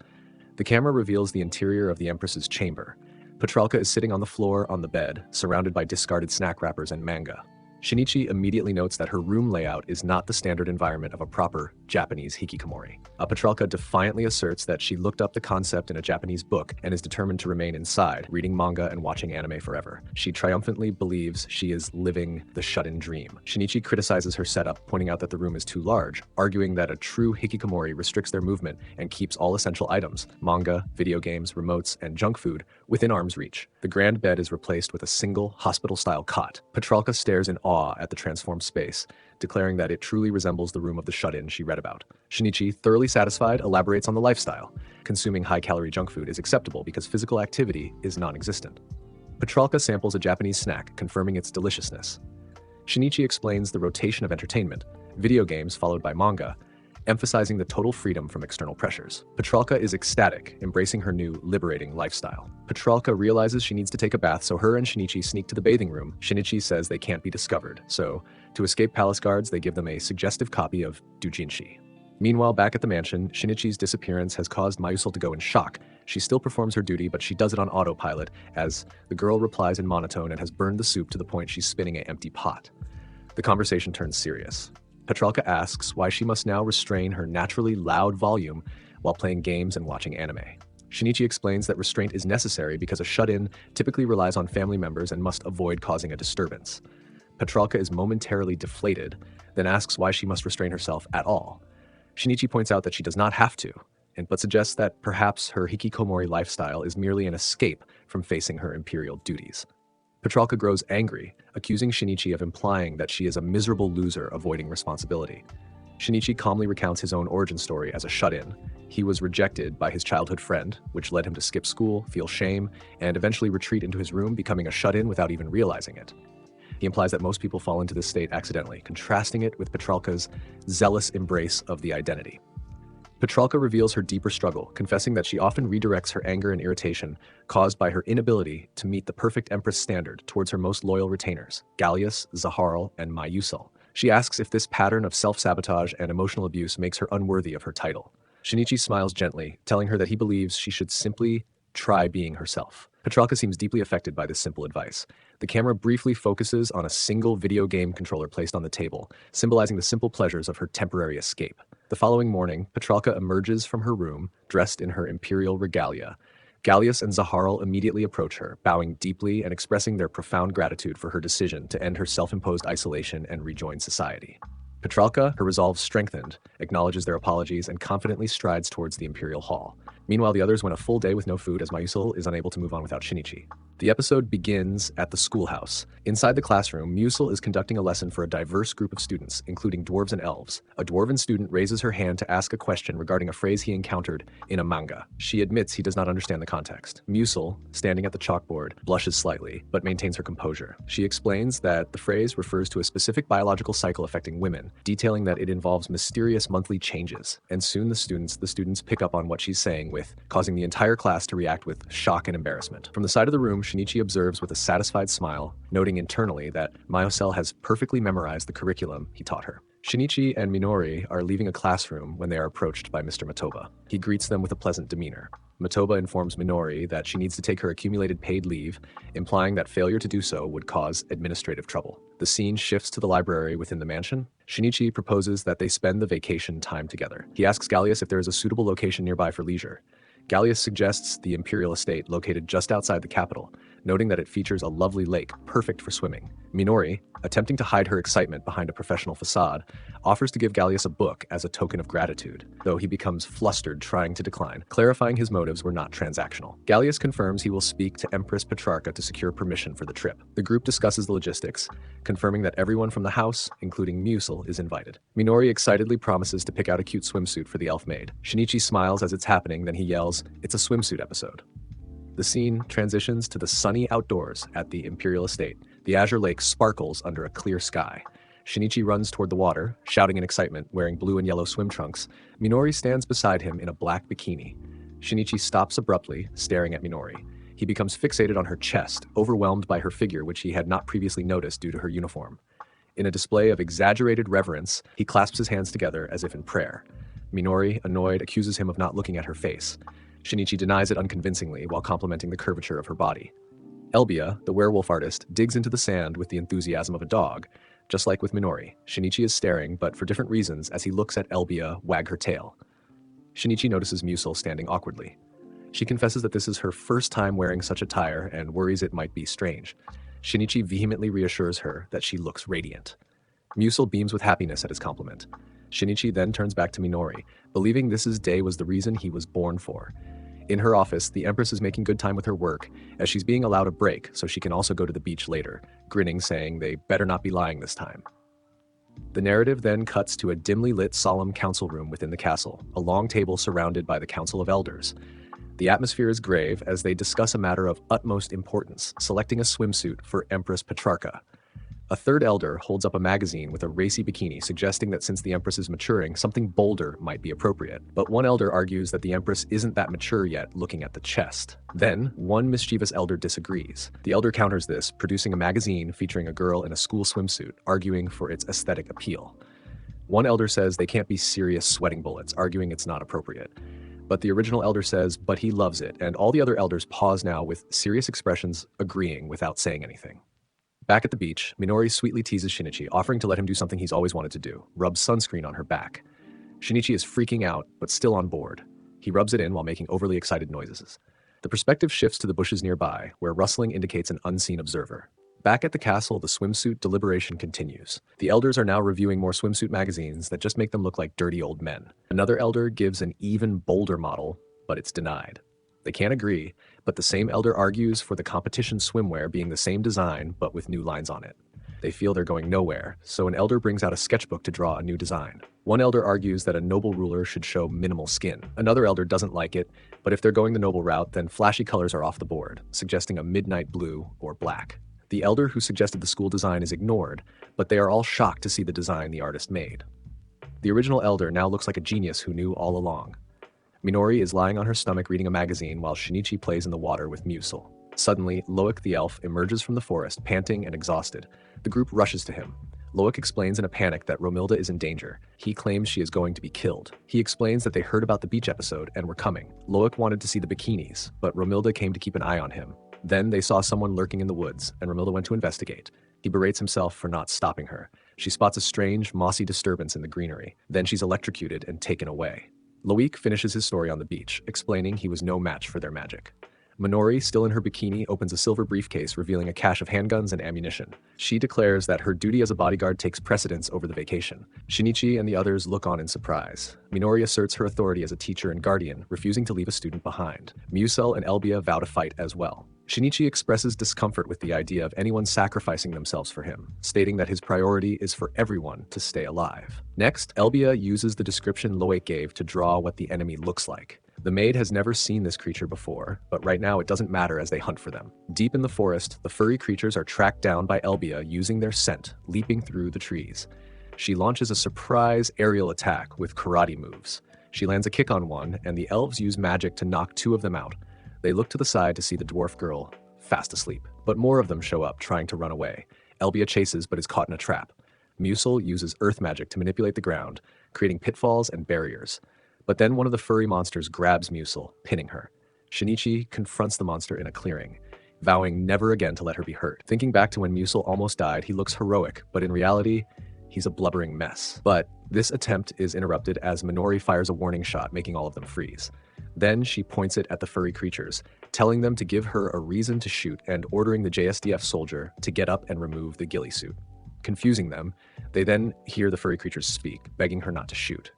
the camera reveals the interior of the Empress's chamber. Petralka is sitting on the floor on the bed, surrounded by discarded snack wrappers and manga. Shinichi immediately notes that her room layout is not the standard environment of a proper Japanese hikikomori. Petralka defiantly asserts that she looked up the concept in a Japanese book and is determined to remain inside, reading manga and watching anime forever. She triumphantly believes she is living the shut-in dream. Shinichi criticizes her setup, pointing out that the room is too large, arguing that a true hikikomori restricts their movement and keeps all essential items, manga, video games, remotes, and junk food, within arm's reach. The grand bed is replaced with a single hospital-style cot. Petralka stares in awe at the transformed space, declaring that it truly resembles the room of the shut-in she read about. Shinichi, thoroughly satisfied, elaborates on the lifestyle. Consuming high-calorie junk food is acceptable because physical activity is non-existent. Petralka samples a Japanese snack, confirming its deliciousness. Shinichi explains the rotation of entertainment, video games followed by manga, emphasizing the total freedom from external pressures. Petralka is ecstatic, embracing her new, liberating lifestyle. Petralka realizes she needs to take a bath, so her and Shinichi sneak to the bathing room. Shinichi says they can't be discovered, so to escape palace guards, they give them a suggestive copy of doujinshi. Meanwhile, back at the mansion, Shinichi's disappearance has caused Mayusul to go in shock. She still performs her duty, but she does it on autopilot, as the girl replies in monotone and has burned the soup to the point she's spinning an empty pot. The conversation turns serious. Petralka asks why she must now restrain her naturally loud volume while playing games and watching anime. Shinichi explains that restraint is necessary because a shut-in typically relies on family members and must avoid causing a disturbance. Petralka is momentarily deflated, then asks why she must restrain herself at all. Shinichi points out that she does not have to, but suggests that perhaps her hikikomori lifestyle is merely an escape from facing her imperial duties. Petralka grows angry, accusing Shinichi of implying that she is a miserable loser avoiding responsibility. Shinichi calmly recounts his own origin story as a shut-in. He was rejected by his childhood friend, which led him to skip school, feel shame, and eventually retreat into his room, becoming a shut-in without even realizing it. He implies that most people fall into this state accidentally, contrasting it with Petralka's zealous embrace of the identity. Petralka reveals her deeper struggle, confessing that she often redirects her anger and irritation caused by her inability to meet the perfect empress standard towards her most loyal retainers, Gallius, Zaharl, and Mayusul. She asks if this pattern of self-sabotage and emotional abuse makes her unworthy of her title. Shinichi smiles gently, telling her that he believes she should simply try being herself. Petralka seems deeply affected by this simple advice. The camera briefly focuses on a single video game controller placed on the table, symbolizing the simple pleasures of her temporary escape. The following morning, Petralka emerges from her room, dressed in her imperial regalia. Gallius and Zaharl immediately approach her, bowing deeply and expressing their profound gratitude for her decision to end her self-imposed isolation and rejoin society. Petralka, her resolve strengthened, acknowledges their apologies and confidently strides towards the imperial hall. Meanwhile, the others went a full day with no food as Mayusul is unable to move on without Shinichi. The episode begins at the schoolhouse. Inside the classroom, Mayusul is conducting a lesson for a diverse group of students, including dwarves and elves. A dwarven student raises her hand to ask a question regarding a phrase he encountered in a manga. She admits he does not understand the context. Mayusul, standing at the chalkboard, blushes slightly, but maintains her composure. She explains that the phrase refers to a specific biological cycle affecting women, detailing that it involves mysterious monthly changes. And soon the students pick up on what she's saying, causing the entire class to react with shock and embarrassment. From the side of the room, Shinichi observes with a satisfied smile, noting internally that Mayusul has perfectly memorized the curriculum he taught her. Shinichi and Minori are leaving a classroom when they are approached by Mr. Matoba. He greets them with a pleasant demeanor. Matoba informs Minori that she needs to take her accumulated paid leave, implying that failure to do so would cause administrative trouble. The scene shifts to the library within the mansion. Shinichi proposes that they spend the vacation time together. He asks Gallius if there is a suitable location nearby for leisure. Gallius suggests the imperial estate located just outside the capital, noting that it features a lovely lake perfect for swimming. Minori, attempting to hide her excitement behind a professional facade, offers to give Gallius a book as a token of gratitude, though he becomes flustered trying to decline, clarifying his motives were not transactional. Gallius confirms he will speak to Empress Petrarca to secure permission for the trip. The group discusses the logistics, confirming that everyone from the house, including Mayusul, is invited. Minori excitedly promises to pick out a cute swimsuit for the elf maid. Shinichi smiles as it's happening, then he yells, "It's a swimsuit episode." The scene transitions to the sunny outdoors at the Imperial Estate. The azure lake sparkles under a clear sky. Shinichi runs toward the water, shouting in excitement, wearing blue and yellow swim trunks. Minori stands beside him in a black bikini. Shinichi stops abruptly, staring at Minori. He becomes fixated on her chest, overwhelmed by her figure, which he had not previously noticed due to her uniform. In a display of exaggerated reverence, he clasps his hands together as if in prayer. Minori, annoyed, accuses him of not looking at her face. Shinichi denies it unconvincingly while complimenting the curvature of her body. Elbia, the werewolf artist, digs into the sand with the enthusiasm of a dog. Just like with Minori, Shinichi is staring, but for different reasons, as he looks at Elbia wag her tail. Shinichi notices Musil standing awkwardly. She confesses that this is her first time wearing such attire and worries it might be strange. Shinichi vehemently reassures her that she looks radiant. Musil beams with happiness at his compliment. Shinichi then turns back to Minori, believing this day was the reason he was born for. In her office, the Empress is making good time with her work, as she's being allowed a break so she can also go to the beach later, grinning, saying they better not be lying this time. The narrative then cuts to a dimly lit solemn council room within the castle, a long table surrounded by the Council of Elders. The atmosphere is grave as they discuss a matter of utmost importance, selecting a swimsuit for Empress Petrarca. A third elder holds up a magazine with a racy bikini, suggesting that since the Empress is maturing, something bolder might be appropriate. But one elder argues that the Empress isn't that mature yet, looking at the chest. Then, one mischievous elder disagrees. The elder counters this, producing a magazine featuring a girl in a school swimsuit, arguing for its aesthetic appeal. One elder says they can't be serious sweating bullets, arguing it's not appropriate. But the original elder says, but he loves it, and all the other elders pause now with serious expressions, agreeing without saying anything. Back at the beach, Minori sweetly teases Shinichi, offering to let him do something he's always wanted to do, rub sunscreen on her back. Shinichi is freaking out, but still on board. He rubs it in while making overly excited noises. The perspective shifts to the bushes nearby, where rustling indicates an unseen observer. Back at the castle, the swimsuit deliberation continues. The elders are now reviewing more swimsuit magazines that just make them look like dirty old men. Another elder gives an even bolder model, but it's denied. They can't agree, but the same elder argues for the competition swimwear being the same design but with new lines on it. They feel they're going nowhere, so an elder brings out a sketchbook to draw a new design. One elder argues that a noble ruler should show minimal skin. Another elder doesn't like it, but if they're going the noble route, then flashy colors are off the board, suggesting a midnight blue or black. The elder who suggested the school design is ignored, but they are all shocked to see the design the artist made. The original elder now looks like a genius who knew all along. Minori is lying on her stomach reading a magazine while Shinichi plays in the water with Musil. Suddenly, Loic the elf emerges from the forest, panting and exhausted. The group rushes to him. Loic explains in a panic that Romilda is in danger. He claims she is going to be killed. He explains that they heard about the beach episode and were coming. Loic wanted to see the bikinis, but Romilda came to keep an eye on him. Then they saw someone lurking in the woods, and Romilda went to investigate. He berates himself for not stopping her. She spots a strange, mossy disturbance in the greenery. Then she's electrocuted and taken away. Loic finishes his story on the beach, explaining he was no match for their magic. Minori, still in her bikini, opens a silver briefcase revealing a cache of handguns and ammunition. She declares that her duty as a bodyguard takes precedence over the vacation. Shinichi and the others look on in surprise. Minori asserts her authority as a teacher and guardian, refusing to leave a student behind. Musil and Elbia vow to fight as well. Shinichi expresses discomfort with the idea of anyone sacrificing themselves for him, stating that his priority is for everyone to stay alive. Next, Elbia uses the description Loic gave to draw what the enemy looks like. The maid has never seen this creature before, but right now it doesn't matter as they hunt for them. Deep in the forest, the furry creatures are tracked down by Elbia using their scent, leaping through the trees. She launches a surprise aerial attack with karate moves. She lands a kick on one, and the elves use magic to knock two of them out. They look to the side to see the dwarf girl, fast asleep. But more of them show up, trying to run away. Elbia chases but is caught in a trap. Musil uses earth magic to manipulate the ground, creating pitfalls and barriers. But then one of the furry monsters grabs Musil, pinning her. Shinichi confronts the monster in a clearing, vowing never again to let her be hurt. Thinking back to when Musil almost died, he looks heroic, but in reality, he's a blubbering mess. But this attempt is interrupted as Minori fires a warning shot, making all of them freeze. Then she points it at the furry creatures, telling them to give her a reason to shoot and ordering the JSDF soldier to get up and remove the ghillie suit. Confusing them, they then hear the furry creatures speak, begging her not to shoot.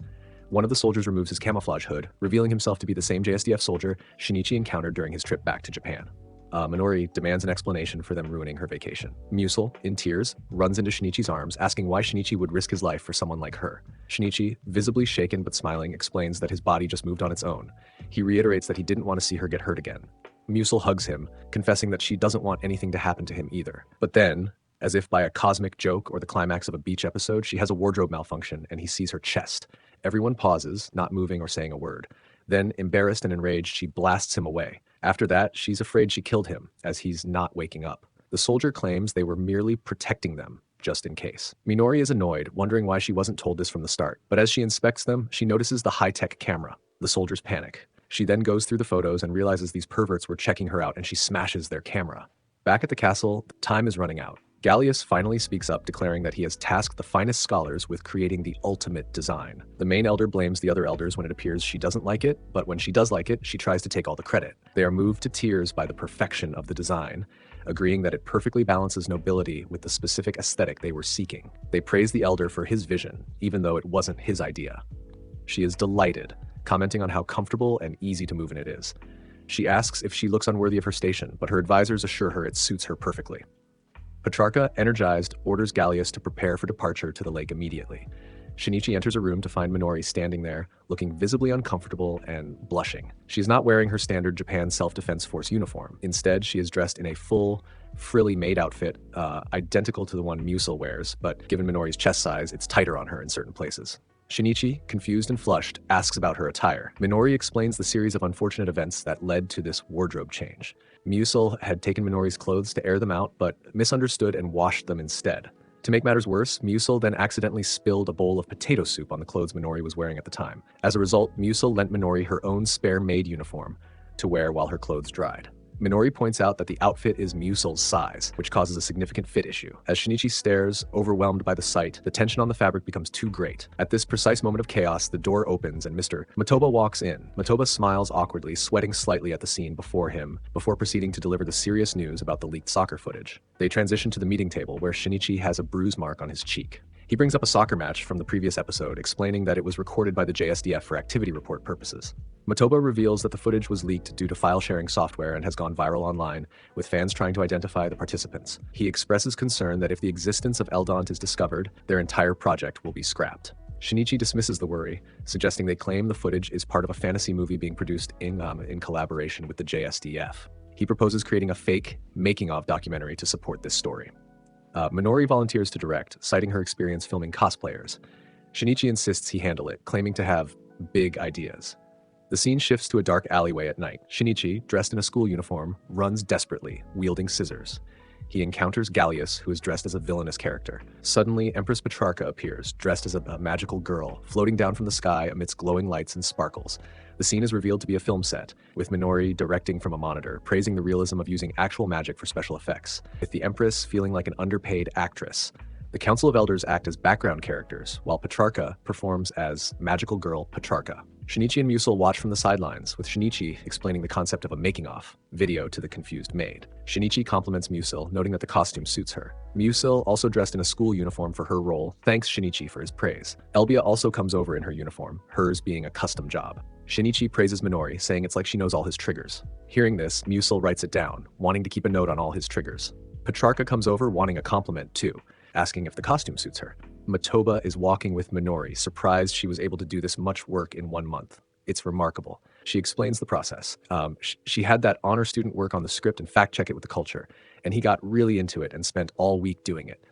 One of the soldiers removes his camouflage hood, revealing himself to be the same JSDF soldier Shinichi encountered during his trip back to Japan. Minori demands an explanation for them ruining her vacation. Musil, in tears, runs into Shinichi's arms, asking why Shinichi would risk his life for someone like her. Shinichi, visibly shaken but smiling, explains that his body just moved on its own. He reiterates that he didn't want to see her get hurt again. Musil hugs him, confessing that she doesn't want anything to happen to him either. But then, as if by a cosmic joke or the climax of a beach episode, she has a wardrobe malfunction and he sees her chest. Everyone pauses, not moving or saying a word. Then, embarrassed and enraged, she blasts him away. After that, she's afraid she killed him, as he's not waking up. The soldier claims they were merely protecting them, just in case. Minori is annoyed, wondering why she wasn't told this from the start. But as she inspects them, she notices the high-tech camera. The soldiers panic. She then goes through the photos and realizes these perverts were checking her out, and she smashes their camera. Back at the castle, time is running out. Gallius finally speaks up, declaring that he has tasked the finest scholars with creating the ultimate design. The main elder blames the other elders when it appears she doesn't like it, but when she does like it, she tries to take all the credit. They are moved to tears by the perfection of the design, agreeing that it perfectly balances nobility with the specific aesthetic they were seeking. They praise the elder for his vision, even though it wasn't his idea. She is delighted, commenting on how comfortable and easy to move in it is. She asks if she looks unworthy of her station, but her advisors assure her it suits her perfectly. Petrarca, energized, orders Gallius to prepare for departure to the lake immediately. Shinichi enters a room to find Minori standing there, looking visibly uncomfortable and blushing. She is not wearing her standard Japan Self-Defense Force uniform. Instead, she is dressed in a full, frilly maid outfit, identical to the one Musil wears, but given Minori's chest size, it's tighter on her in certain places. Shinichi, confused and flushed, asks about her attire. Minori explains the series of unfortunate events that led to this wardrobe change. Musil had taken Minori's clothes to air them out, but misunderstood and washed them instead. To make matters worse, Musil then accidentally spilled a bowl of potato soup on the clothes Minori was wearing at the time. As a result, Musil lent Minori her own spare maid uniform to wear while her clothes dried. Minori points out that the outfit is Musil's size, which causes a significant fit issue. As Shinichi stares, overwhelmed by the sight, the tension on the fabric becomes too great. At this precise moment of chaos, the door opens and Mr. Matoba walks in. Matoba smiles awkwardly, sweating slightly at the scene before proceeding to deliver the serious news about the leaked soccer footage. They transition to the meeting table, where Shinichi has a bruise mark on his cheek. He brings up a soccer match from the previous episode, explaining that it was recorded by the JSDF for activity report purposes. Matoba reveals that the footage was leaked due to file-sharing software and has gone viral online, with fans trying to identify the participants. He expresses concern that if the existence of Eldont is discovered, their entire project will be scrapped. Shinichi dismisses the worry, suggesting they claim the footage is part of a fantasy movie being produced in collaboration with the JSDF. He proposes creating a fake making-of documentary to support this story. Minori volunteers to direct, citing her experience filming cosplayers. Shinichi insists he handle it, claiming to have big ideas. The scene shifts to a dark alleyway at night. Shinichi, dressed in a school uniform, runs desperately, wielding scissors. He encounters Gallius, who is dressed as a villainous character. Suddenly, Empress Petrarca appears, dressed as a magical girl, floating down from the sky amidst glowing lights and sparkles. The scene is revealed to be a film set, with Minori directing from a monitor, praising the realism of using actual magic for special effects, with the Empress feeling like an underpaid actress. The Council of Elders act as background characters, while Petrarca performs as magical girl Petrarca. Shinichi and Musil watch from the sidelines, with Shinichi explaining the concept of a making-of video to the confused maid. Shinichi compliments Musil, noting that the costume suits her. Musil, also dressed in a school uniform for her role, thanks Shinichi for his praise. Elbia also comes over in her uniform, hers being a custom job. Shinichi praises Minori, saying it's like she knows all his triggers. Hearing this, Musil writes it down, wanting to keep a note on all his triggers. Petrarca comes over wanting a compliment too, asking if the costume suits her. Matoba is walking with Minori, surprised she was able to do this much work in 1 month. It's remarkable. She explains the process. She had that honor student work on the script and fact-check it with the culture, and he got really into it and spent all week doing it.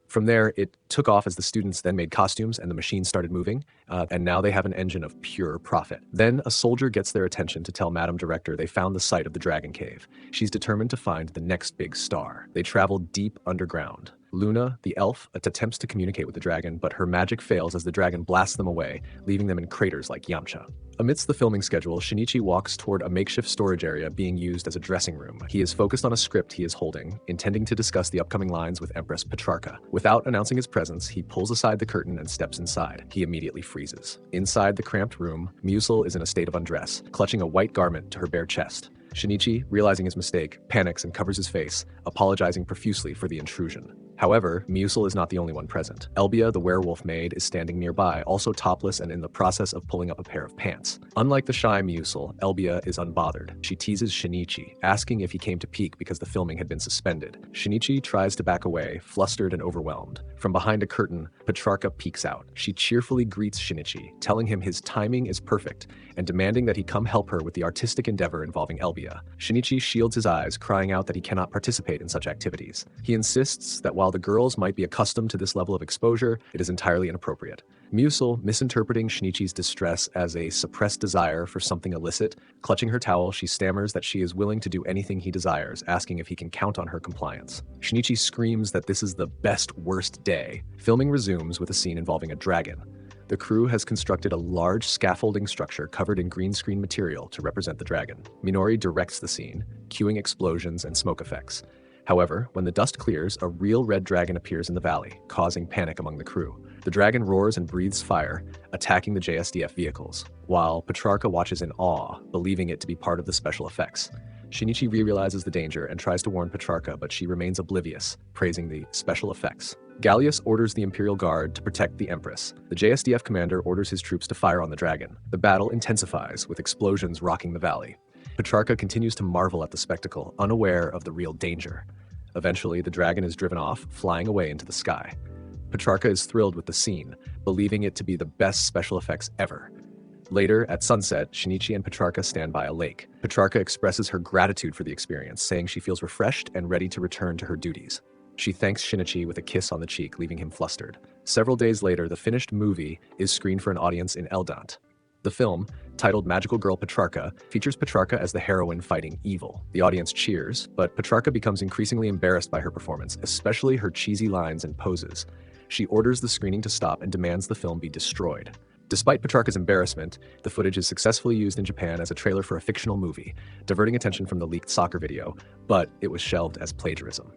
From there, it took off as the students then made costumes and the machine started moving, and now they have an engine of pure profit. Then a soldier gets their attention to tell Madam Director they found the site of the Dragon Cave. She's determined to find the next big star. They travel deep underground. Luna, the elf, attempts to communicate with the dragon, but her magic fails as the dragon blasts them away, leaving them in craters like Yamcha. Amidst the filming schedule, Shinichi walks toward a makeshift storage area being used as a dressing room. He is focused on a script he is holding, intending to discuss the upcoming lines with Empress Petrarca. Without announcing his presence, he pulls aside the curtain and steps inside. He immediately freezes. Inside the cramped room, Musil is in a state of undress, clutching a white garment to her bare chest. Shinichi, realizing his mistake, panics and covers his face, apologizing profusely for the intrusion. However, Musil is not the only one present. Elbia, the werewolf maid, is standing nearby, also topless and in the process of pulling up a pair of pants. Unlike the shy Musil, Elbia is unbothered. She teases Shinichi, asking if he came to peek because the filming had been suspended. Shinichi tries to back away, flustered and overwhelmed. From behind a curtain, Petrarca peeks out. She cheerfully greets Shinichi, telling him his timing is perfect, and demanding that he come help her with the artistic endeavor involving Elbia. Shinichi shields his eyes, crying out that he cannot participate in such activities. He insists that while the girls might be accustomed to this level of exposure, it is entirely inappropriate. Musil, misinterpreting Shinichi's distress as a suppressed desire for something illicit, clutching her towel, she stammers that she is willing to do anything he desires, asking if he can count on her compliance. Shinichi screams that this is the best, worst day. Filming resumes with a scene involving a dragon. The crew has constructed a large scaffolding structure covered in green screen material to represent the dragon. Minori directs the scene, cueing explosions and smoke effects. However, when the dust clears, a real red dragon appears in the valley, causing panic among the crew. The dragon roars and breathes fire, attacking the JSDF vehicles, while Petrarca watches in awe, believing it to be part of the special effects. Shinichi realizes the danger and tries to warn Petrarca, but she remains oblivious, praising the special effects. Gallius orders the Imperial Guard to protect the Empress. The JSDF commander orders his troops to fire on the dragon. The battle intensifies, with explosions rocking the valley. Petrarca continues to marvel at the spectacle, unaware of the real danger. Eventually, the dragon is driven off, flying away into the sky. Petrarca is thrilled with the scene, believing it to be the best special effects ever. Later, at sunset, Shinichi and Petrarca stand by a lake. Petrarca expresses her gratitude for the experience, saying she feels refreshed and ready to return to her duties. She thanks Shinichi with a kiss on the cheek, leaving him flustered. Several days later, the finished movie is screened for an audience in Eldant. The film, titled Magical Girl Petrarca, features Petrarca as the heroine fighting evil. The audience cheers, but Petrarca becomes increasingly embarrassed by her performance, especially her cheesy lines and poses. She orders the screening to stop and demands the film be destroyed. Despite Petrarca's embarrassment, the footage is successfully used in Japan as a trailer for a fictional movie, diverting attention from the leaked soccer video, but it was shelved as plagiarism.